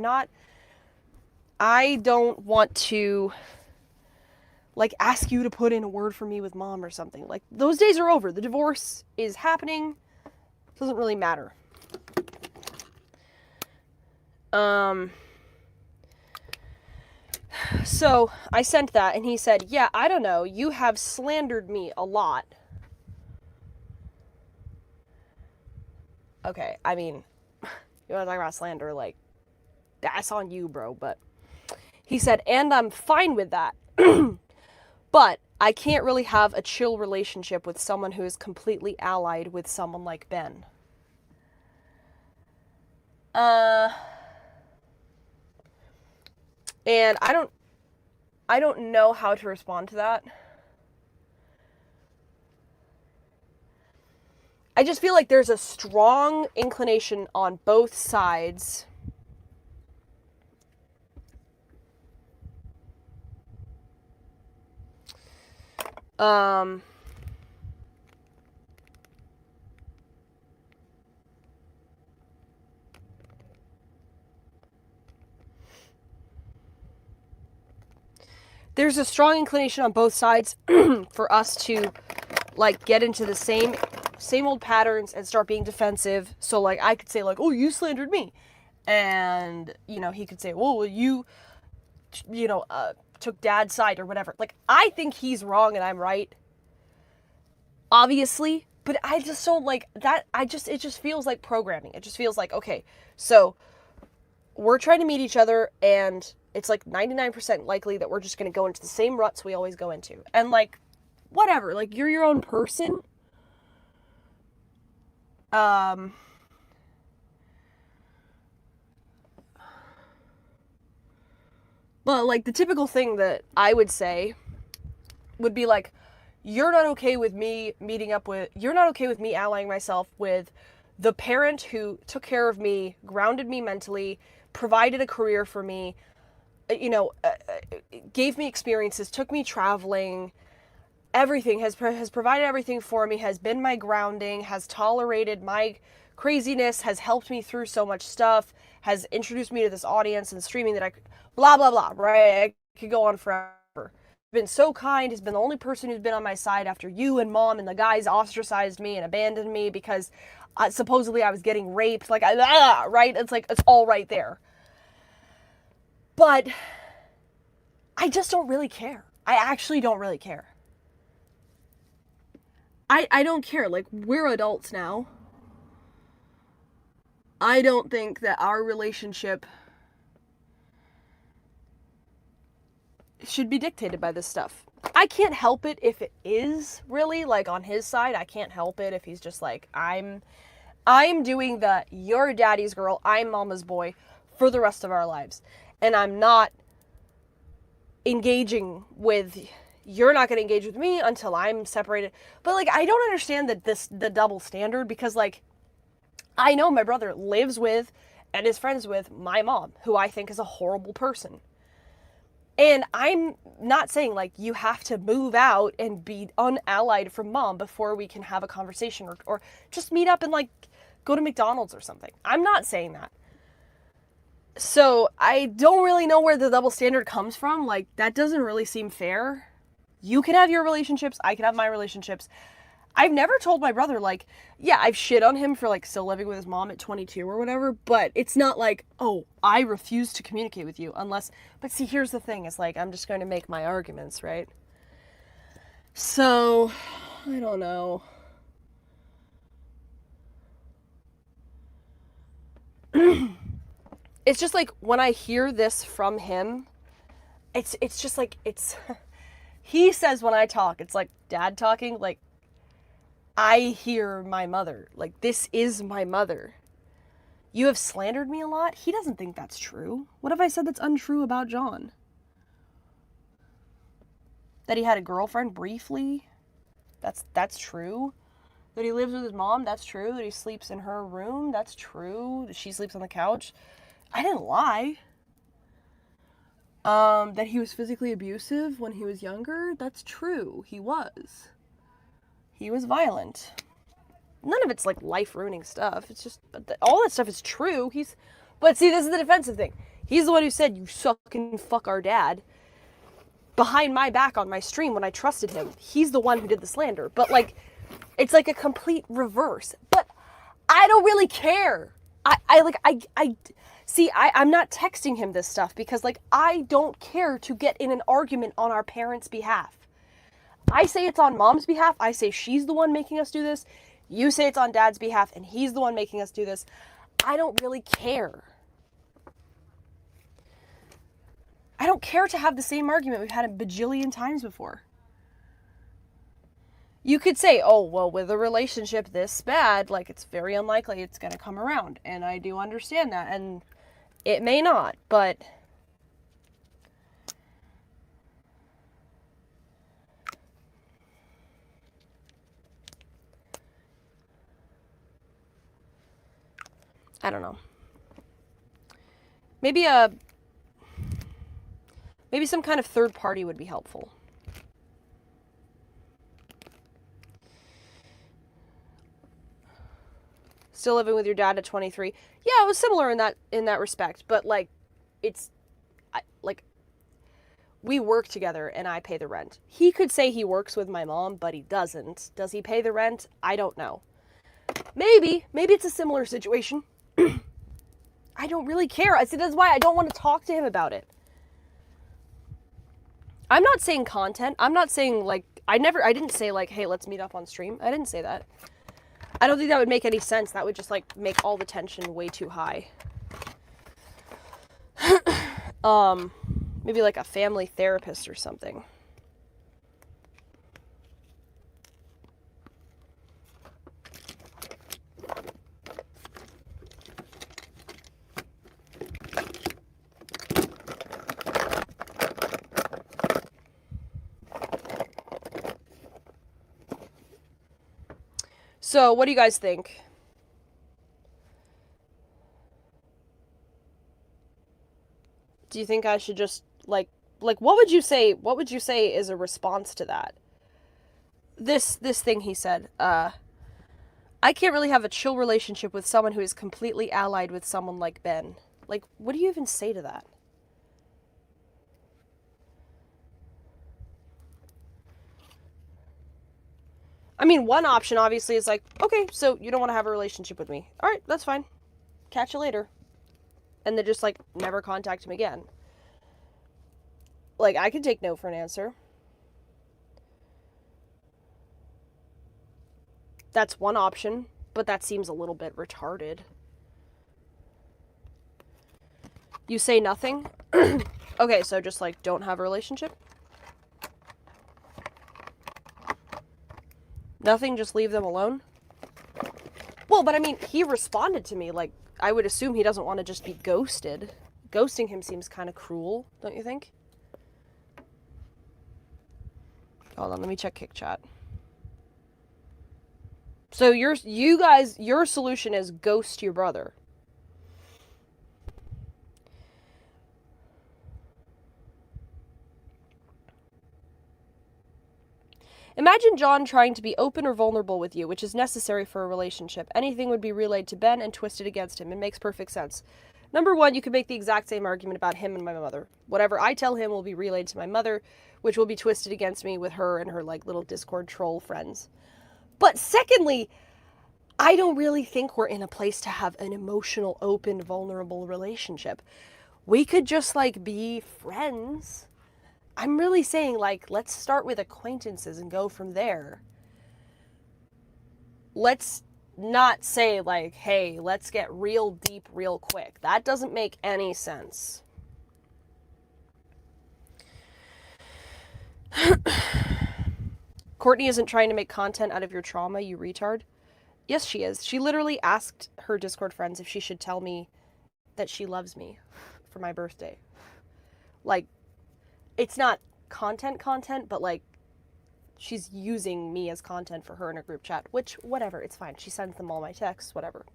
don't want to, like, ask you to put in a word for me with mom or something. Like, those days are over. The divorce is happening. It doesn't really matter. So I sent that and he said, yeah, I don't know. You have slandered me a lot. Okay. I mean, you want to talk about slander? Like, that's on you, bro. But he said, and I'm fine with that. But I can't really have a chill relationship with someone who is completely allied with someone like Ben. And I don't I don't know how to respond to that. I just feel like there's a strong inclination on both sides there's a strong inclination on both sides for us to like get into the same old patterns and start being defensive. So like I could say like, oh, you slandered me, and you know, he could say, well, you know, took dad's side or whatever. Like I think he's wrong and I'm right, obviously, but I just don't like that. It just feels like programming. It just feels like, okay, so we're trying to meet each other and it's like 99% likely that we're just going to go into the same ruts we always go into. And like, whatever, like you're your own person. But like the typical thing that I would say would be like, you're not okay with me allying myself with the parent who took care of me, grounded me mentally, provided a career for me, you know, gave me experiences, took me traveling, everything, has provided everything for me, has been my grounding, has tolerated my craziness, has helped me through so much stuff, has introduced me to this audience and streaming that I blah, blah, blah, right? I could go on forever. Been so kind, has been the only person who's been on my side after you and mom and the guys ostracized me and abandoned me because supposedly I was getting raped, like, right? It's like, it's all right there. But I just don't really care. I actually don't really care. I don't care. Like, we're adults now. I don't think that our relationship should be dictated by this stuff. I can't help it if it is really, like, on his side. I can't help it if he's just like, I'm doing the you're daddy's girl, I'm mama's boy for the rest of our lives. And I'm not engaging with, you're not going to engage with me until I'm separated. But like, I don't understand the double standard, because like, I know my brother lives with and is friends with my mom, who I think is a horrible person. And I'm not saying like you have to move out and be unallied from mom before we can have a conversation, or just meet up and like go to McDonald's or something. I'm not saying that. So I don't really know where the double standard comes from. Like, that doesn't really seem fair. You can have your relationships, I can have my relationships. I've never told my brother, like, yeah, I've shit on him for like still living with his mom at 22 or whatever, but it's not like, oh, I refuse to communicate with you unless, but see, here's the thing, it's like, I'm just going to make my arguments, right? So, I don't know. It's just like, when I hear this from him, it's just like, he says when I talk, it's like dad talking, like, I hear my mother. Like, this is my mother. You have slandered me a lot? He doesn't think that's true. What have I said that's untrue about John? That he had a girlfriend briefly? That's true. That he lives with his mom? That's true. That he sleeps in her room? That's true. That she sleeps on the couch? I didn't lie. That he was physically abusive when he was younger? That's true. He was. He was violent. None of it's like life-ruining stuff. It's just, all that stuff is true. But see, this is the defensive thing. He's the one who said, you suck and fuck our dad, behind my back on my stream when I trusted him. He's the one who did the slander. But like, it's like a complete reverse. But I don't really care. I'm not texting him this stuff because like, I don't care to get in an argument on our parents' behalf. I say it's on mom's behalf. I say she's the one making us do this. You say it's on dad's behalf and he's the one making us do this. I don't really care. I don't care to have the same argument we've had a bajillion times before. You could say, oh, well, with a relationship this bad, like, it's very unlikely it's going to come around. And I do understand that. And it may not, but I don't know. Maybe some kind of third party would be helpful. Still living with your dad at 23. Yeah, it was similar in that respect, but like we work together and I pay the rent. He could say he works with my mom, but he doesn't. Does he pay the rent? I don't know. Maybe it's a similar situation. I don't really care. I see, that's why I don't want to talk to him about it. I'm not saying content. I'm not saying like I didn't say like, hey, let's meet up on stream. I didn't say that. I don't think that would make any sense. That would just like make all the tension way too high. Maybe like a family therapist or something. So, what do you guys think? Do you think I should just like what would you say is a response to that? This thing he said, I can't really have a chill relationship with someone who is completely allied with someone like Ben. Like, what do you even say to that? I mean, one option obviously is like, okay, so you don't want to have a relationship with me. All right, that's fine. Catch you later. And then just like never contact him again. Like, I could take no for an answer. That's one option, but that seems a little bit retarded. You say nothing? Okay, so just like don't have a relationship? Nothing, just leave them alone? Well, but I mean, he responded to me, like, I would assume he doesn't want to just be ghosted. Ghosting him seems kind of cruel, don't you think? Hold on, let me check Kick Chat. So your solution is ghost your brother. Imagine John trying to be open or vulnerable with you, which is necessary for a relationship. Anything would be relayed to Ben and twisted against him. It makes perfect sense. Number one, you could make the exact same argument about him and my mother. Whatever I tell him will be relayed to my mother, which will be twisted against me with her and her like little Discord troll friends. But secondly, I don't really think we're in a place to have an emotional, open, vulnerable relationship. We could just like be friends. I'm really saying, like, let's start with acquaintances and go from there. Let's not say, like, hey, let's get real deep real quick. That doesn't make any sense. Courtney isn't trying to make content out of your trauma, you retard. Yes, she is. She literally asked her Discord friends if she should tell me that she loves me for my birthday. Like, it's not content, but like she's using me as content for her in a group chat, which whatever, it's fine. She sends them all my texts, whatever.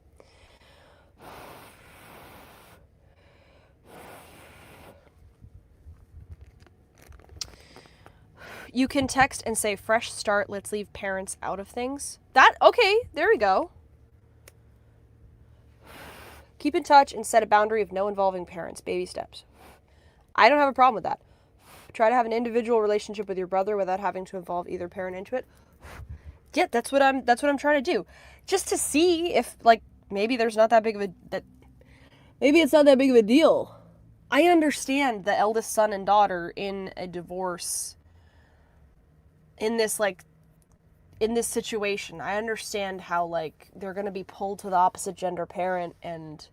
You can text and say fresh start, let's leave parents out of things. Okay, there we go. Keep in touch and set a boundary of no involving parents, baby steps. I don't have a problem with that. Try to have an individual relationship with your brother without having to involve either parent into it. Yeah, that's what I'm trying to do. Just to see if like maybe there's not that big of a maybe it's not that big of a deal. I understand the eldest son and daughter in a divorce in this situation. I understand how like they're going to be pulled to the opposite gender parent and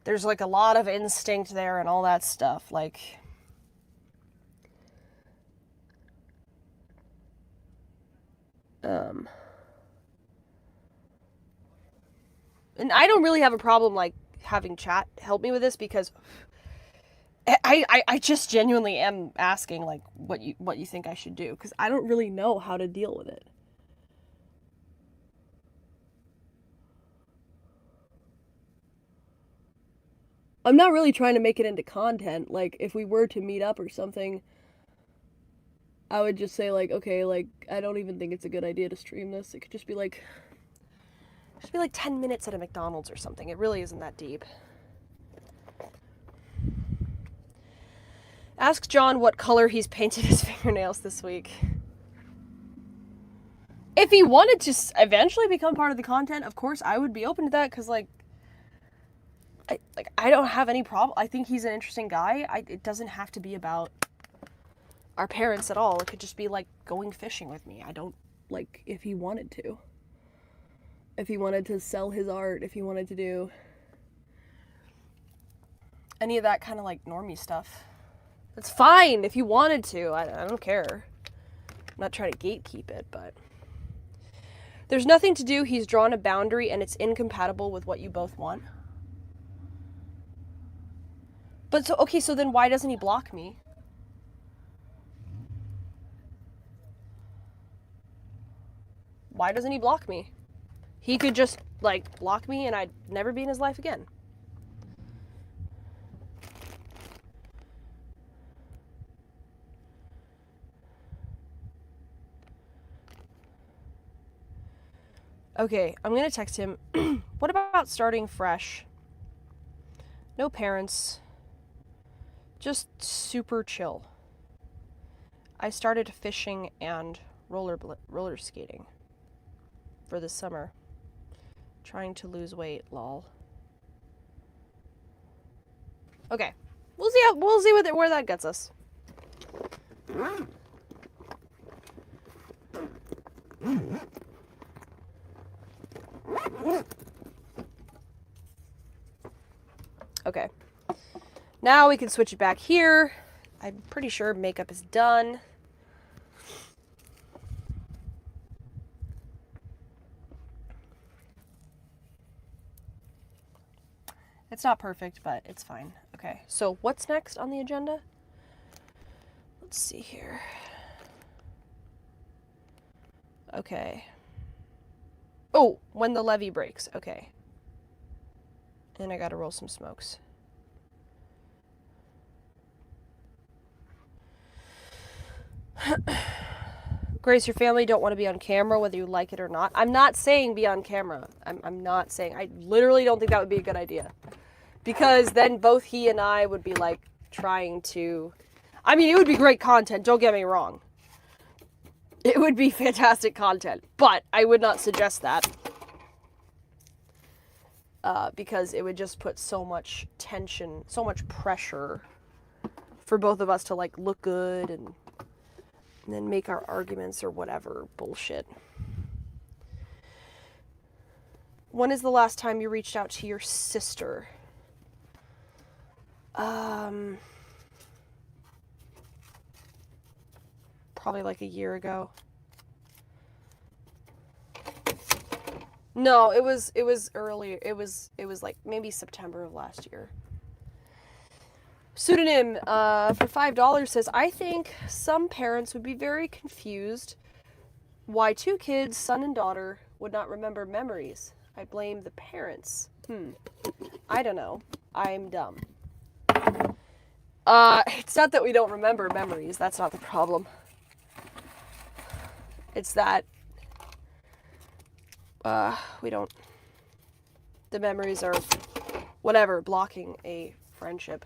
there's like a lot of instinct there and all that stuff. Like and I don't really have a problem like having chat help me with this because I just genuinely am asking like what you think I should do because I don't really know how to deal with it. I'm not really trying to make it into content. Like, if we were to meet up or something, I would just say, like, okay, like, I don't even think it's a good idea to stream this. It could just be like 10 minutes at a McDonald's or something. It really isn't that deep. Ask John what color he's painted his fingernails this week. If he wanted to eventually become part of the content, of course, I would be open to that, because, like, I don't have any problem. I think he's an interesting guy. It doesn't have to be about our parents at all. It could just be, like, going fishing with me. I don't, like, if he wanted to. If he wanted to sell his art, if he wanted to do any of that kind of, like, normie stuff. It's fine if he wanted to. I don't care. I'm not trying to gatekeep it, but... There's nothing to do. He's drawn a boundary, and it's incompatible with what you both want. But so, okay, so then why doesn't he block me? Why doesn't he block me? He could just, like, block me and I'd never be in his life again. Okay, I'm gonna text him. What about starting fresh? No parents. Just super chill. I started fishing and roller skating for the summer. Trying to lose weight, lol. Okay, we'll see where that gets us. Okay. Now we can switch it back here. I'm pretty sure makeup is done. It's not perfect, but it's fine. Okay, so what's next on the agenda? Let's see here. Okay. Oh, when the levee breaks. Okay. And I gotta roll some smokes. Grace, your family don't want to be on camera whether you like it or not. I'm not saying be on camera. I'm not saying. I literally don't think that would be a good idea. Because then both he and I would be, like, trying to... I mean, it would be great content, don't get me wrong. It would be fantastic content, but I would not suggest that. Because it would just put so much tension, so much pressure for both of us to, like, look good and then make our arguments or whatever bullshit. When is the last time you reached out to your sister? Probably like a year ago. No, it was earlier. It was like maybe September of last year. Pseudonym for $5 says, I think some parents would be very confused why two kids, son and daughter, would not remember memories. I blame the parents. I don't know. I'm dumb. It's not that we don't remember memories. That's not the problem. It's that we don't... The memories are, whatever, blocking a friendship.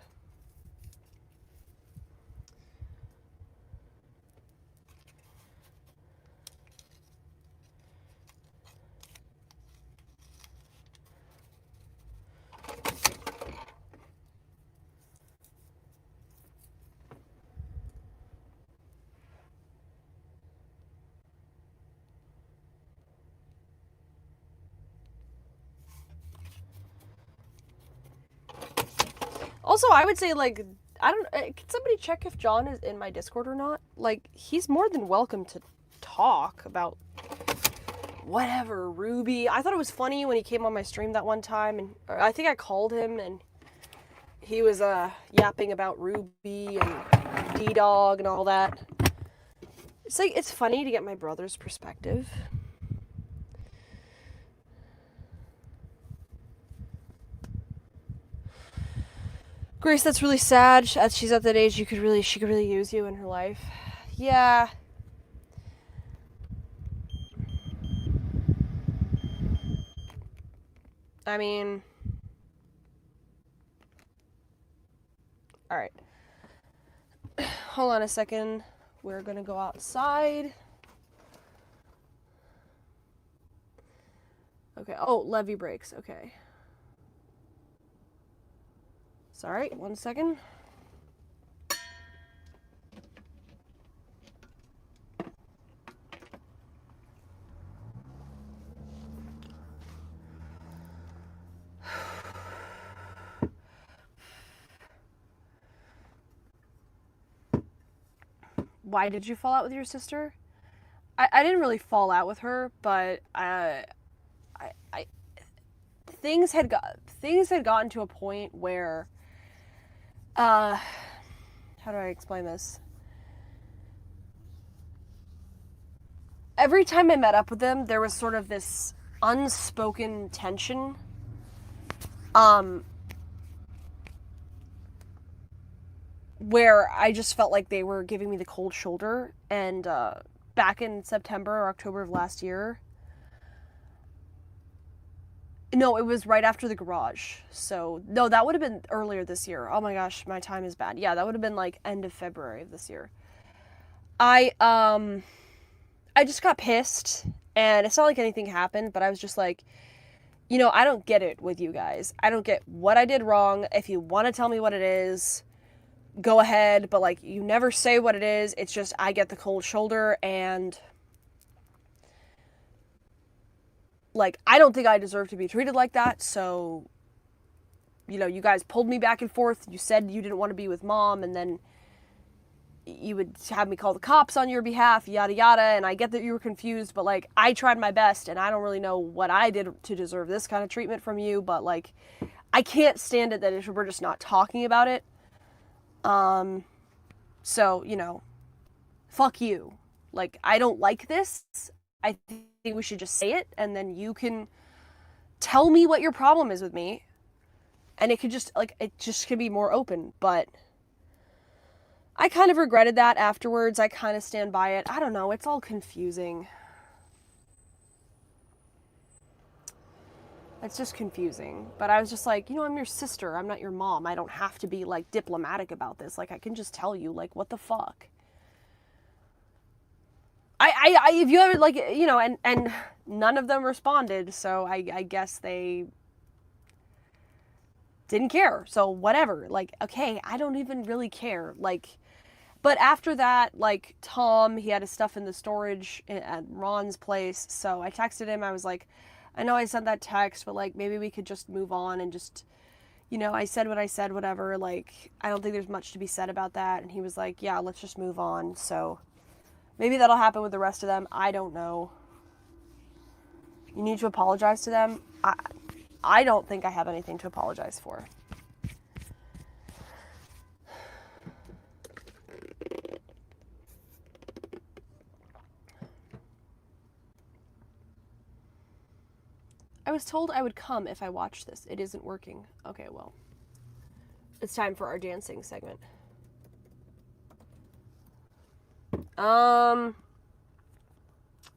Also, I would say, like, I don't... Can somebody check if John is in my Discord or not? Like, he's more than welcome to talk about whatever, Ruby. I thought it was funny when he came on my stream that one time, and I think I called him, and he was yapping about Ruby and D-Dog and all that. It's like, it's funny to get my brother's perspective. Grace, that's really sad. She's at that age she could really use you in her life. Yeah. I mean, all right. Hold on a second. We're gonna go outside. Okay. Oh, levee breaks. Okay. Sorry. 1 second. Why did you fall out with your sister? I didn't really fall out with her, but things had gotten to a point where how do I explain this? Every time I met up with them, there was sort of this unspoken tension. Where I just felt like they were giving me the cold shoulder. And back in September or October of last year, no, it was right after the garage. So, no, that would have been earlier this year. Oh my gosh, my time is bad. Yeah, that would have been like end of February of this year. I just got pissed, and it's not like anything happened, but I was just like, you know, I don't get it with you guys. I don't get what I did wrong. If you want to tell me what it is, go ahead, but like, you never say what it is. It's just I get the cold shoulder, and like, I don't think I deserve to be treated like that. So, you know, you guys pulled me back and forth. You said you didn't want to be with mom, and then you would have me call the cops on your behalf, yada yada. And I get that you were confused, but like, I tried my best, and I don't really know what I did to deserve this kind of treatment from you, but like, I can't stand it that we're just not talking about it. So, you know, fuck you. Like, I don't like this. I think we should just say it, and then you can tell me what your problem is with me. And it just could be more open, but I kind of regretted that afterwards. I kind of stand by it. I don't know, it's all confusing. It's just confusing. But I was just like, you know, I'm your sister. I'm not your mom. I don't have to be, like, diplomatic about this. Like, I can just tell you, like, what the fuck? If you ever, like, you know, and none of them responded, so I guess they didn't care. So, whatever. Like, okay, I don't even really care. Like, but after that, like, Tom, he had his stuff in the storage at Ron's place, so I texted him. I was like, I know I sent that text, but like, maybe we could just move on and just, you know, I said what I said, whatever. Like, I don't think there's much to be said about that. And he was like, yeah, let's just move on. So maybe that'll happen with the rest of them. I don't know. You need to apologize to them. I don't think I have anything to apologize for. I was told I would come if I watched this. It isn't working. Okay, well. It's time for our dancing segment.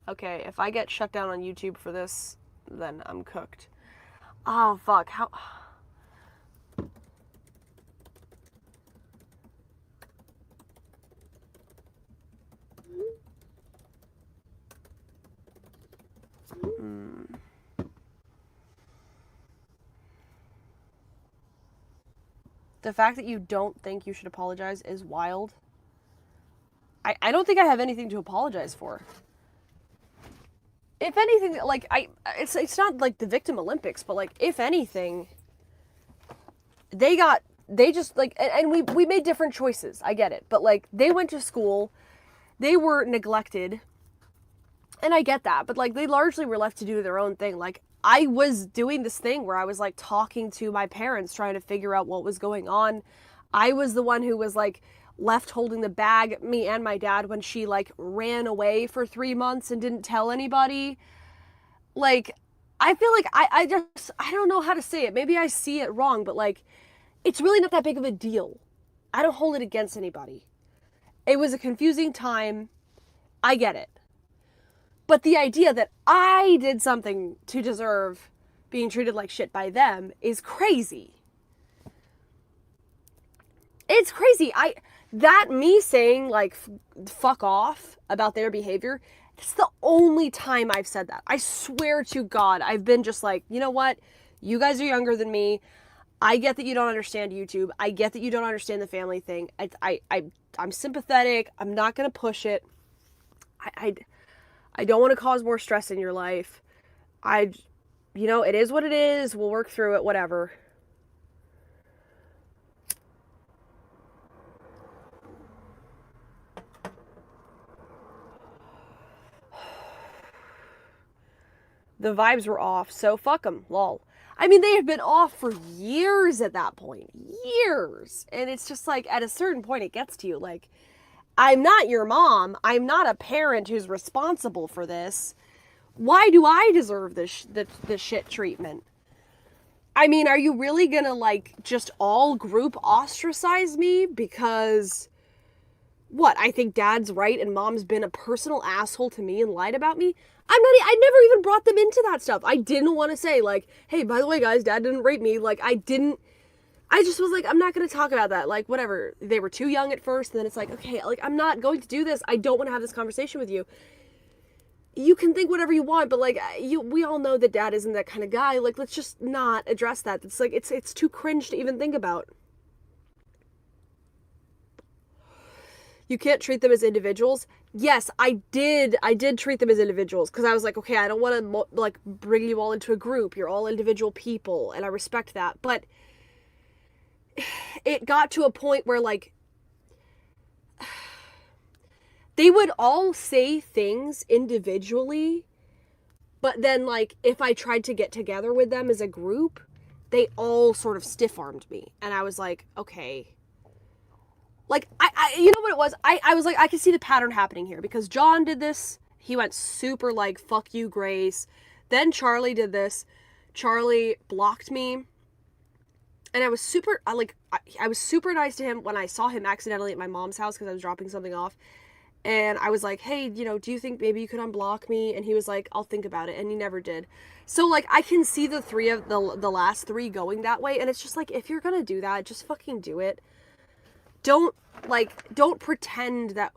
Okay, if I get shut down on YouTube for this, then I'm cooked. Oh, fuck. How... The fact that you don't think you should apologize is wild. I don't think I have anything to apologize for. If anything, like, it's not like the Victim Olympics, but like, if anything, they just, like, and we made different choices, I get it, but like, they went to school, they were neglected, and I get that, but like, they largely were left to do their own thing. Like, I was doing this thing where I was like talking to my parents, trying to figure out what was going on. I was the one who was like left holding the bag, me and my dad, when she like ran away for 3 months and didn't tell anybody. Like, I feel like I don't know how to say it. Maybe I see it wrong, but like, it's really not that big of a deal. I don't hold it against anybody. It was a confusing time. I get it. But the idea that I did something to deserve being treated like shit by them is crazy. It's crazy. Me saying like fuck off about their behavior, it's the only time I've said that. I swear to God, I've been just like, you know what? You guys are younger than me. I get that you don't understand YouTube. I get that you don't understand the family thing. I'm sympathetic. I'm not gonna push it. I don't want to cause more stress in your life. It is what it is. We'll work through it, whatever. The vibes were off, so fuck them, lol. I mean, they have been off for years at that point. Years. And it's just like, at a certain point, it gets to you. Like, I'm not your mom. I'm not a parent who's responsible for this. Why do I deserve this shit treatment? I mean, are you really gonna, like, just all group ostracize me because... What, I think dad's right and mom's been a personal asshole to me and lied about me? I never even brought them into that stuff. I didn't want to say, like, hey, by the way, guys, dad didn't rape me. Like, I just was like, I'm not going to talk about that. Like, whatever. They were too young at first, and then it's like, okay, like, I'm not going to do this. I don't want to have this conversation with you. You can think whatever you want, but, like, we all know that dad isn't that kind of guy. Like, let's just not address that. It's like, it's too cringe to even think about. You can't treat them as individuals. Yes, I did treat them as individuals because I was like, okay, I don't want to like bring you all into a group. You're all individual people, and I respect that. But it got to a point where like they would all say things individually, but then like if I tried to get together with them as a group, they all sort of stiff-armed me, and I was like, okay. Like, you know what it was? I was like, I can see the pattern happening here because John did this. He went super like, fuck you, Grace. Then Charlie did this. Charlie blocked me. And I was super, I was super nice to him when I saw him accidentally at my mom's house because I was dropping something off. And I was like, hey, do you think maybe you could unblock me? And he was like, I'll think about it. And he never did. So, like, I can see the last three going that way. And it's just like, if you're gonna do that, just fucking do it. Don't pretend that,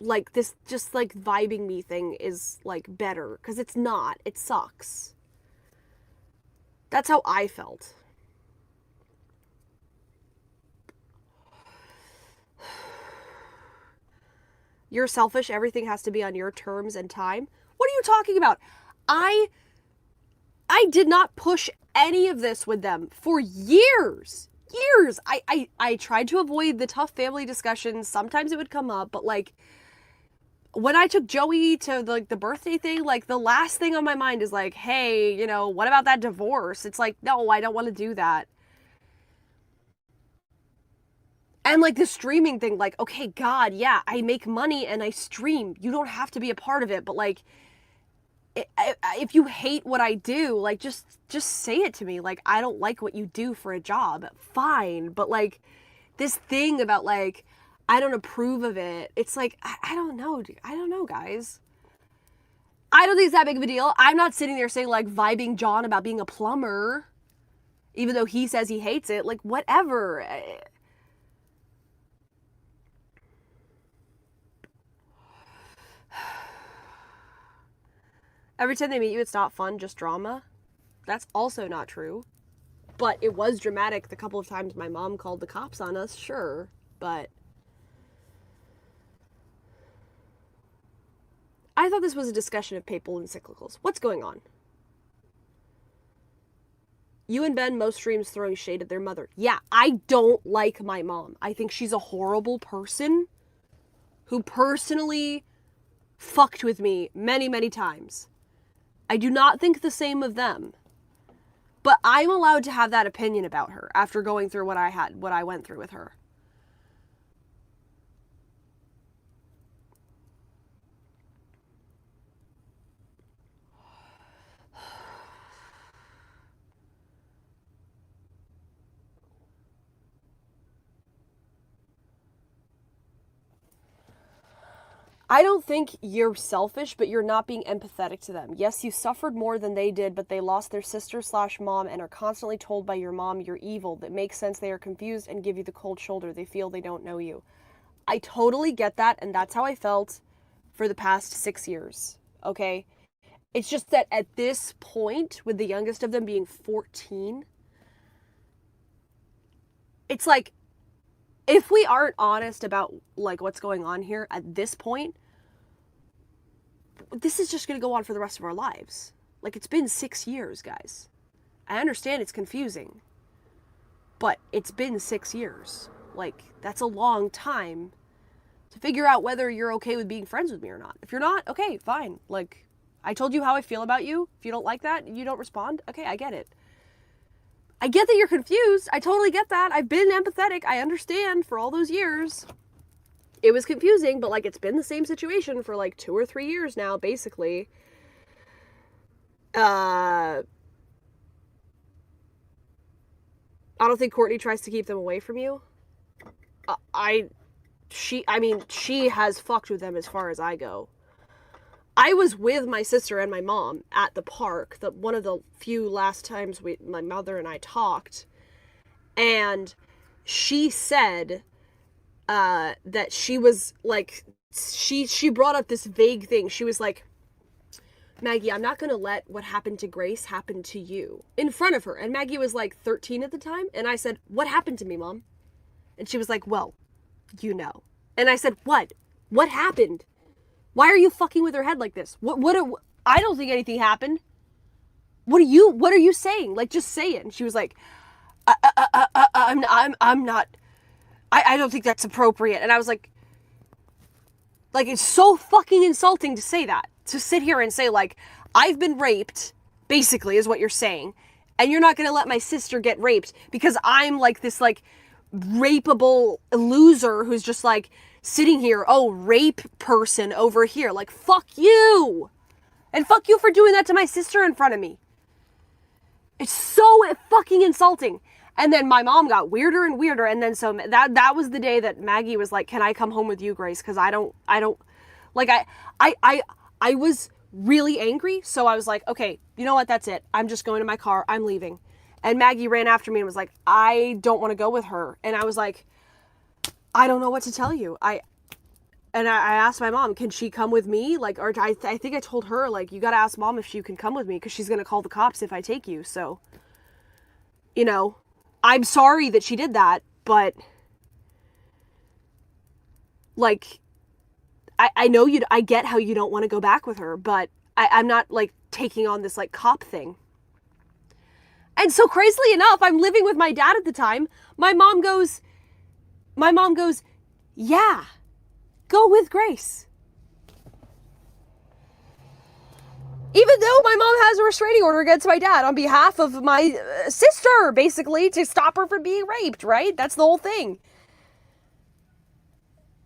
like, this just, like, vibing me thing is, like, better. Because it's not. It sucks. That's how I felt. You're selfish. Everything has to be on your terms and time. What are you talking about? I did not push any of this with them for years. I tried to avoid the tough family discussions. Sometimes it would come up, but like when I took Joey to like the birthday thing, like the last thing on my mind is like, hey, what about that divorce? It's like, no, I don't want to do that. And like the streaming thing, like, okay, God, yeah, I make money and I stream. You don't have to be a part of it, but like if you hate what I do, like, just say it to me. Like, I don't like what you do for a job. Fine. But, like, this thing about, like, I don't approve of it. It's like, I don't know. I don't know, guys. I don't think it's that big of a deal. I'm not sitting there saying, like, vibing John about being a plumber. Even though he says he hates it. Like, whatever. Every time they meet you, it's not fun, just drama. That's also not true. But it was dramatic the couple of times my mom called the cops on us, sure. But I thought this was a discussion of papal encyclicals. What's going on? You and Ben, most streams throwing shade at their mother. Yeah, I don't like my mom. I think she's a horrible person who personally fucked with me many, many times. I do not think the same of them. But I'm allowed to have that opinion about her after going through what I went through with her. I don't think you're selfish, but you're not being empathetic to them. Yes, you suffered more than they did, but they lost their sister/mom and are constantly told by your mom you're evil. That makes sense. They are confused and give you the cold shoulder. They feel they don't know you. I totally get that, and that's how I felt for the past 6 years, okay? It's just that at this point, with the youngest of them being 14, it's like, if we aren't honest about, like, what's going on here at this point, this is just going to go on for the rest of our lives. Like, it's been 6 years, guys. I understand it's confusing, but it's been 6 years. Like, that's a long time to figure out whether you're okay with being friends with me or not. If you're not, okay, fine. Like, I told you how I feel about you. If you don't like that, you don't respond. Okay, I get it. I get that you're confused. I totally get that. I've been empathetic. I understand for all those years. It was confusing, but like it's been the same situation for like 2 or 3 years now, basically. I don't think Courtney tries to keep them away from you. She has fucked with them as far as I go. I was with my sister and my mom at the park, one of the few last times my mother and I talked, and she said that she was like, she brought up this vague thing. She was like, Maggie, I'm not going to let what happened to Grace happen to you, in front of her. And Maggie was like 13 at the time, and I said, what happened to me, Mom? And she was like, well, you know. And I said, what? What happened? Why are you fucking with her head like this? I don't think anything happened. What are you saying? Like, just say it. And she was like, I'm not, I don't think that's appropriate. And I was like, it's so fucking insulting to say that. To sit here and say, like, I've been raped, basically, is what you're saying. And you're not going to let my sister get raped because I'm like this, like, rapeable loser who's just like, sitting here, oh, rape person over here. Like, fuck you! And fuck you for doing that to my sister in front of me. It's so fucking insulting. And then my mom got weirder and weirder, and then so that was the day that Maggie was like, can I come home with you, Grace? Because I don't, like, I was really angry, so I was like, okay, you know what, that's it. I'm just going to my car, I'm leaving. And Maggie ran after me and was like, I don't want to go with her. And I was like, I don't know what to tell you. I asked my mom, can she come with me? Like, or I think I told her, like, you gotta ask Mom if she can come with me because she's gonna call the cops if I take you. So, you know, I'm sorry that she did that, but like, I know I get how you don't want to go back with her, but I'm not like taking on this like cop thing. And so crazily enough, I'm living with my dad at the time. My mom goes, yeah, go with Grace. Even though my mom has a restraining order against my dad on behalf of my sister, basically, to stop her from being raped, right? That's the whole thing.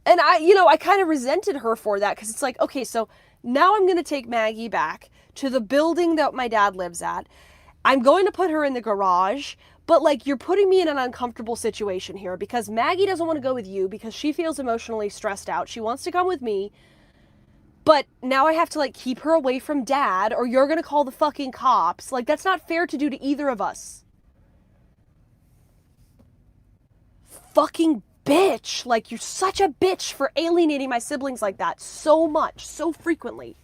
And I kind of resented her for that because it's like, okay, so now I'm going to take Maggie back to the building that my dad lives at. I'm going to put her in the garage, but like you're putting me in an uncomfortable situation here because Maggie doesn't want to go with you because she feels emotionally stressed out. She wants to come with me, but now I have to like keep her away from Dad or you're going to call the fucking cops. Like that's not fair to do to either of us. Fucking bitch. Like you're such a bitch for alienating my siblings like that so much, so frequently.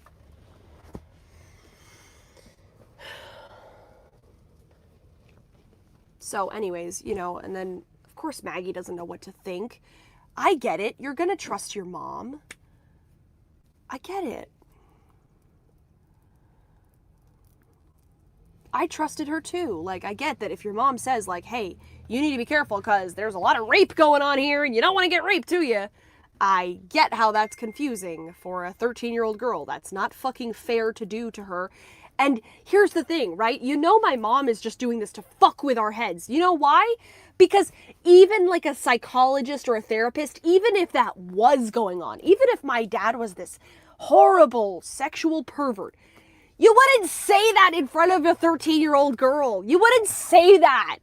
So anyways, and then of course Maggie doesn't know what to think. I get it. You're going to trust your mom. I get it. I trusted her too. Like, I get that if your mom says like, hey, you need to be careful because there's a lot of rape going on here and you don't want to get raped, do you? I get how that's confusing for a 13-year-old girl. That's not fucking fair to do to her. And here's the thing, right? My mom is just doing this to fuck with our heads. You know why? Because even like a psychologist or a therapist, even if that was going on, even if my dad was this horrible sexual pervert, you wouldn't say that in front of a 13-year-old girl. You wouldn't say that.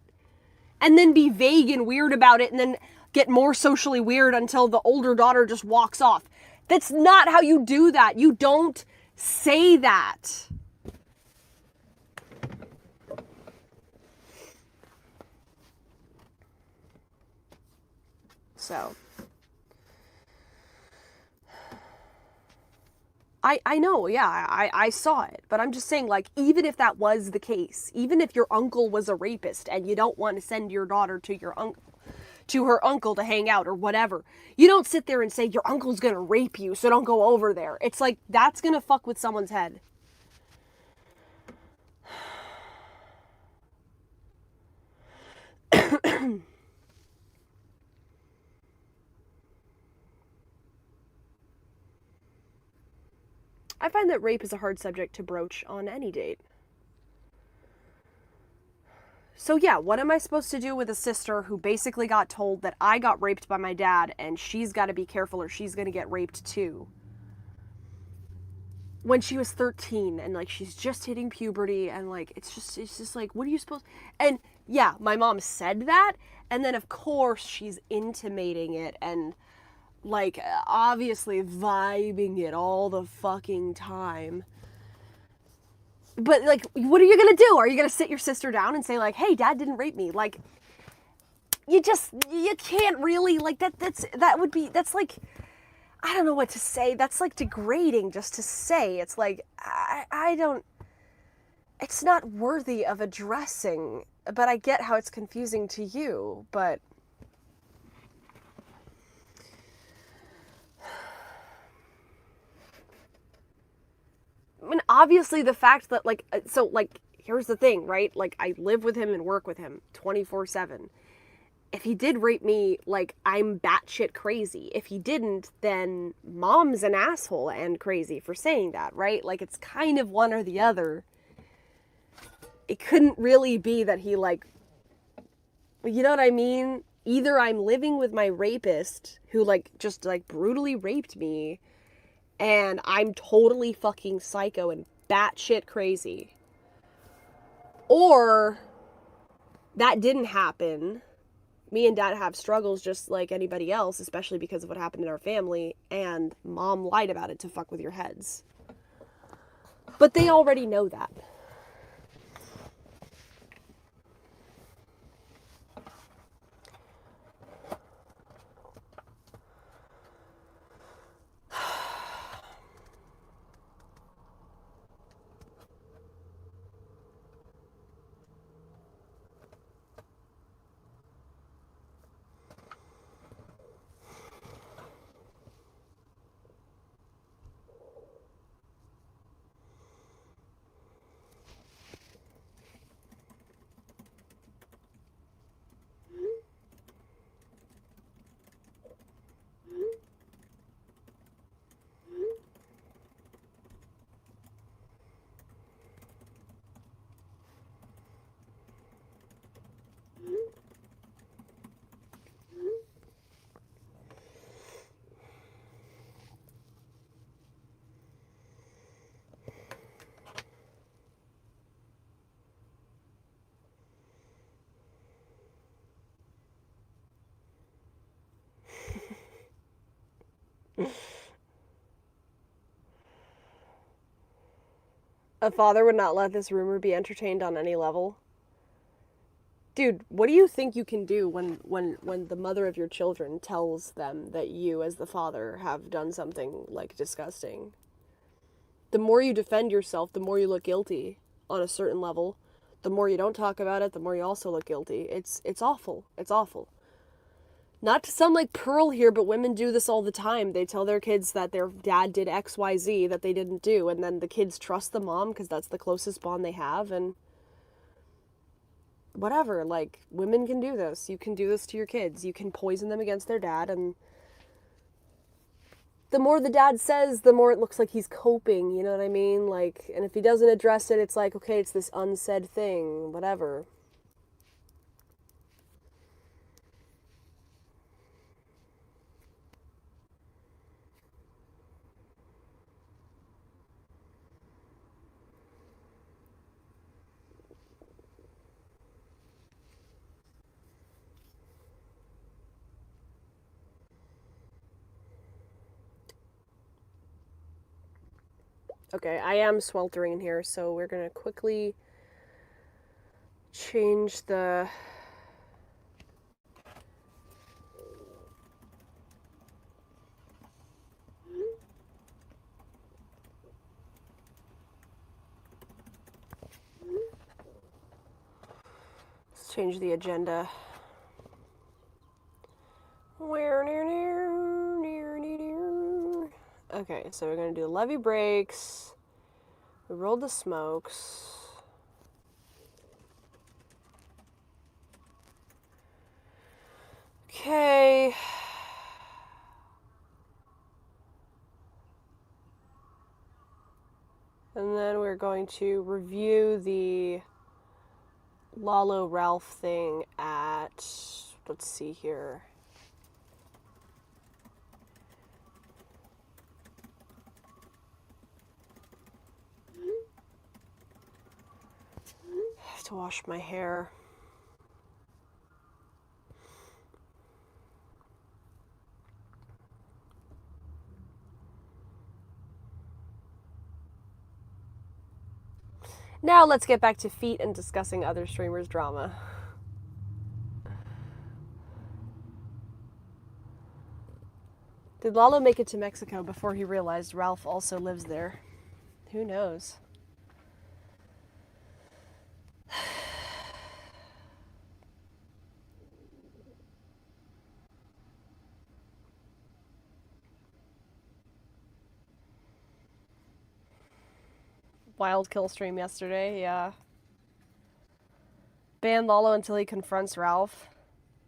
And then be vague and weird about it and then get more socially weird until the older daughter just walks off. That's not how you do that. You don't say that. So, I know, yeah, I saw it, but I'm just saying, like, even if that was the case, even if your uncle was a rapist and you don't want to send your daughter to her uncle to hang out or whatever, you don't sit there and say your uncle's gonna rape you, so don't go over there. It's like, that's gonna fuck with someone's head. I find that rape is a hard subject to broach on any date. So yeah, what am I supposed to do with a sister who basically got told that I got raped by my dad and she's got to be careful or she's going to get raped too? When she was 13 and like she's just hitting puberty and like it's just like, what are you supposed? And yeah, my mom said that, and then of course she's intimating it and like obviously vibing it all the fucking time. But like, what are you gonna do? Are you gonna sit your sister down and say like, hey, dad didn't rape me? Like, you can't really, like, that's like, I don't know what to say. That's like degrading just to say. It's like, I don't, it's not worthy of addressing, but I get how it's confusing to you, but I mean, obviously the fact that, like, so, like, here's the thing, right? Like, I live with him and work with him 24/7. If he did rape me, like, I'm batshit crazy. If he didn't, then mom's an asshole and crazy for saying that, right? Like, it's kind of one or the other. It couldn't really be that he, like, you know what I mean? Either I'm living with my rapist who, like, just, like, brutally raped me, and I'm totally fucking psycho and batshit crazy. Or that didn't happen. Me and dad have struggles just like anybody else, especially because of what happened in our family, and mom lied about it to fuck with your heads. But they already know that. A father would not let this rumor be entertained on any level. Dude, what do you think you can do when the mother of your children tells them that you, as the father, have done something, like, disgusting? The more you defend yourself, the more you look guilty on a certain level. The more you don't talk about it, the more you also look guilty. It's awful. It's awful. Not to sound like Pearl here, but women do this all the time. They tell their kids that their dad did XYZ that they didn't do, and then the kids trust the mom because that's the closest bond they have, and whatever, like, women can do this. You can do this to your kids. You can poison them against their dad, and the more the dad says, the more it looks like he's coping, you know what I mean? Like, and if he doesn't address it, it's like, okay, it's this unsaid thing, whatever. Okay, I am sweltering in here, so we're gonna quickly change the... Let's change the agenda. Okay, so we're gonna do levee breaks. We rolled the smokes. Okay. And then we're going to review the Lalo Ralph thing at, let's see here. I have to wash my hair. Now let's get back to feet and discussing other streamers' drama. Did Lalo make it to Mexico before he realized Ralph also lives there? Who knows? Wild kill stream yesterday, yeah. Ban Lalo until he confronts Ralph.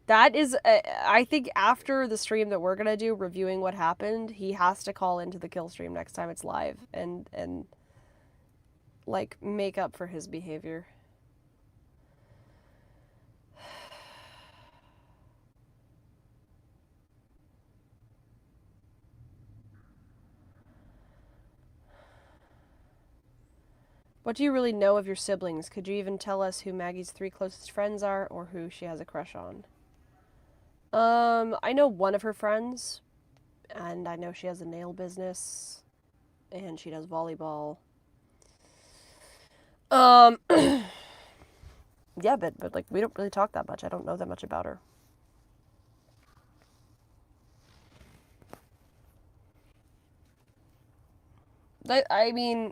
That is, I think after the stream that we're gonna do, reviewing what happened, he has to call into the kill stream next time it's live and like, make up for his behavior. What do you really know of your siblings? Could you even tell us who Maggie's 3 closest friends are, or who she has a crush on? I know one of her friends, and I know she has a nail business, and she does volleyball. Yeah, but like, we don't really talk that much. I don't know that much about her. I mean...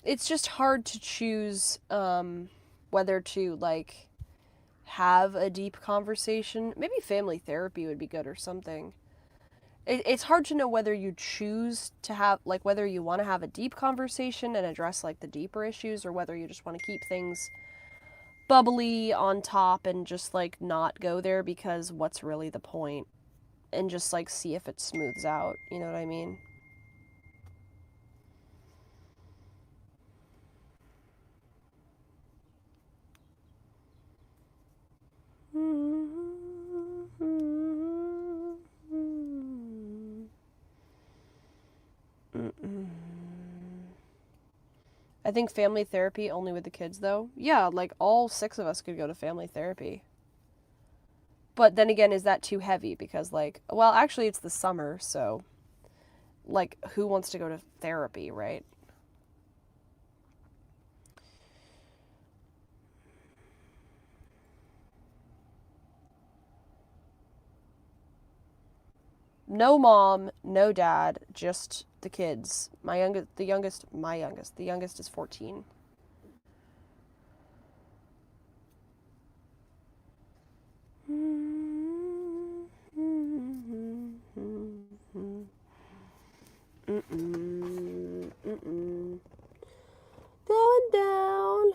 It's just hard to choose, whether to, like, have a deep conversation. Maybe family therapy would be good or something. It's hard to know whether you choose to have, like, whether you want to have a deep conversation and address, like, the deeper issues, or whether you just want to keep things bubbly on top and just, like, not go there because what's really the point? And just, like, see if it smooths out, you know what I mean? I think family therapy only with the kids, though. Yeah, like, all 6 of us could go to family therapy. But then again, is that too heavy? Because, like, well, actually, it's the summer, so, like, who wants to go to therapy, right? No mom, no dad, just the kids. The youngest is 14. Going down.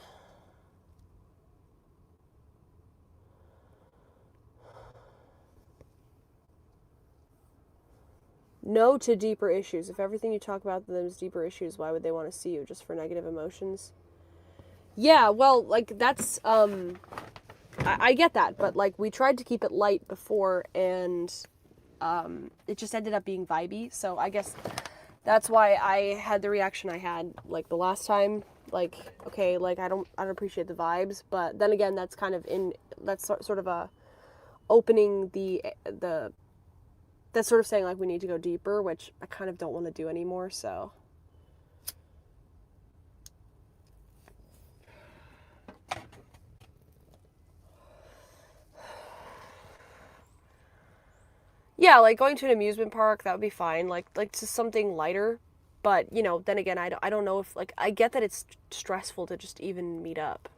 No to deeper issues. If everything you talk about them is deeper issues, why would they want to see you? Just for negative emotions? Yeah, well, like, that's, I get that, but, like, we tried to keep it light before, and, it just ended up being vibey, so I guess that's why I had the reaction I had, like, the last time, like, okay, like I don't appreciate the vibes, but then again, that's kind of that's sort of a opening the that's sort of saying like we need to go deeper, which I kind of don't want to do anymore, so. Yeah, like going to an amusement park, that would be fine. Like just something lighter. But, you know, then again, I don't know if, like, I get that it's stressful to just even meet up.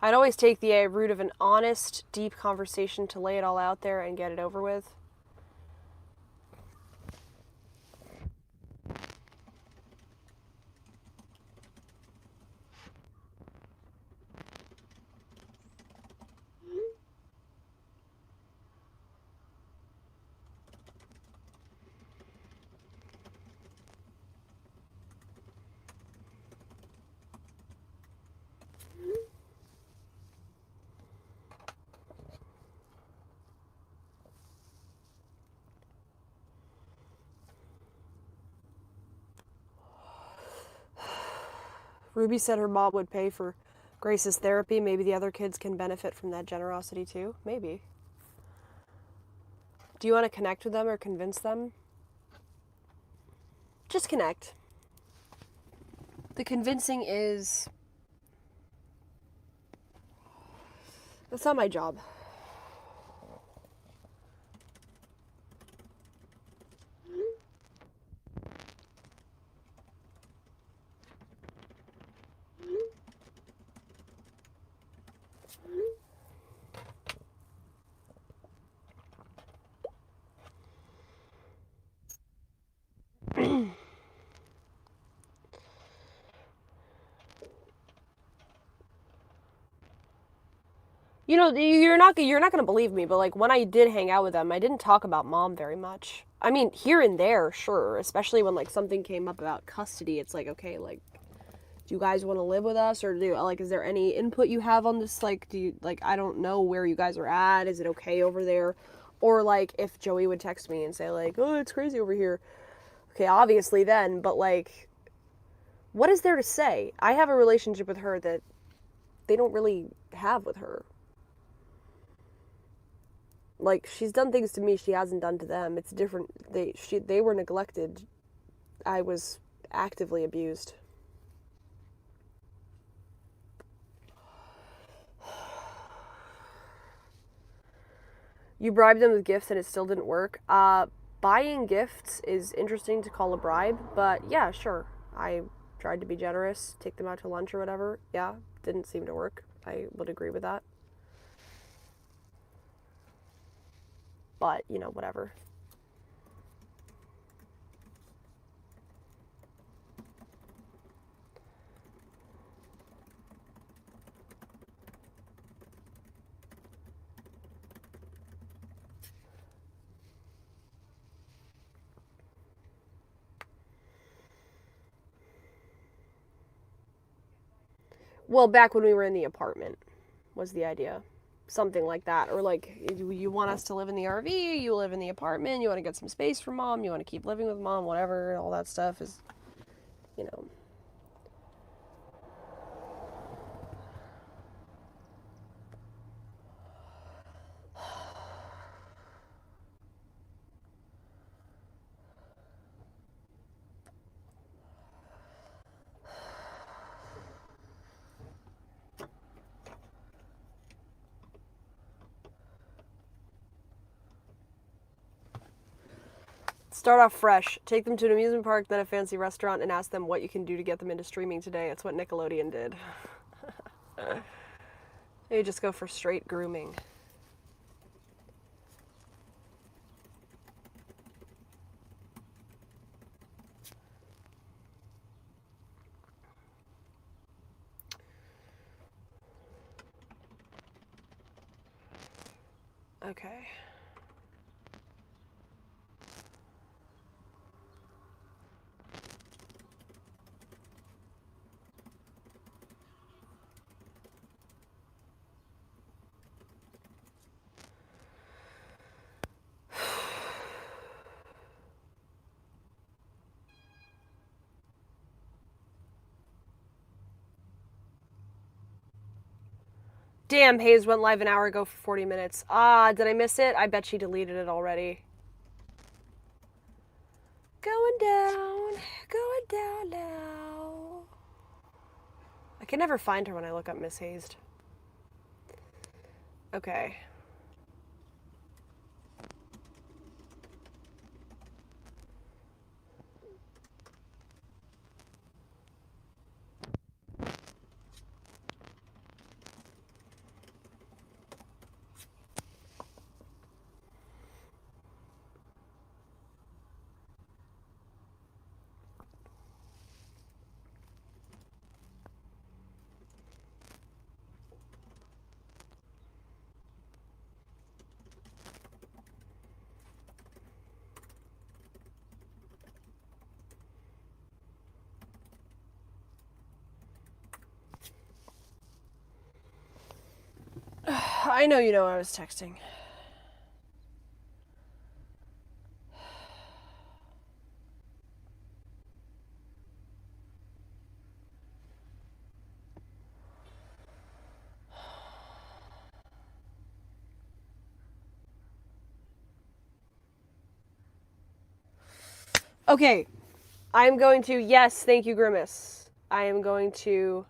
I'd always take the route of an honest, deep conversation to lay it all out there and get it over with. Ruby said her mom would pay for Grace's therapy. Maybe the other kids can benefit from that generosity too. Maybe. Do you want to connect with them or convince them? Just connect. The convincing is... That's not my job. You know, you're not gonna believe me, but like when I did hang out with them, I didn't talk about mom very much. I mean, here and there, sure. Especially when like something came up about custody, it's like, okay, like, do you guys want to live with us, or is there any input you have on this? Like, do you like I don't know where you guys are at. Is it okay over there? Or like if Joey would text me and say like, oh, it's crazy over here. Okay, obviously then, but like, what is there to say? I have a relationship with her that they don't really have with her. Like, she's done things to me she hasn't done to them. It's different. They were neglected. I was actively abused. You bribed them with gifts and it still didn't work. Buying gifts is interesting to call a bribe, but yeah, sure. I tried to be generous, take them out to lunch or whatever. Yeah, didn't seem to work. I would agree with that. But, you know, whatever. Well, back when we were in the apartment was the idea. Something like that. Or like, you want us to live in the RV, you live in the apartment, you want to get some space for mom, you want to keep living with mom, whatever, all that stuff is, you know. Start off fresh. Take them to an amusement park, then a fancy restaurant, and ask them what you can do to get them into streaming today. It's what Nickelodeon did. You just go for straight grooming. Okay. Damn, Hayes went live an hour ago for 40 minutes. Ah, did I miss it? I bet she deleted it already. Going down now. I can never find her when I look up Miss Hazed. Okay. I know you know I was texting. Okay. I'm going to, yes, thank you, Grimace. I am going to...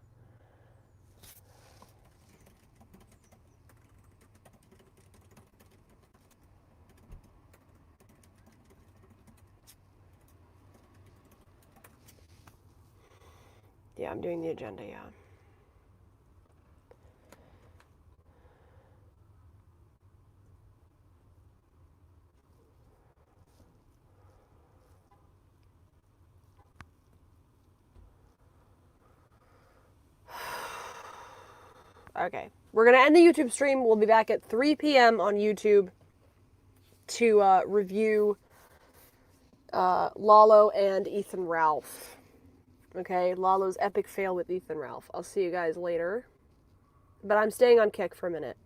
Yeah, I'm doing the agenda, yeah. Okay. We're going to end the YouTube stream. We'll be back at 3 p.m. on YouTube to review Lalo and Ethan Ralph. Okay, Lalo's epic fail with Ethan Ralph. I'll see you guys later. But I'm staying on Kick for a minute.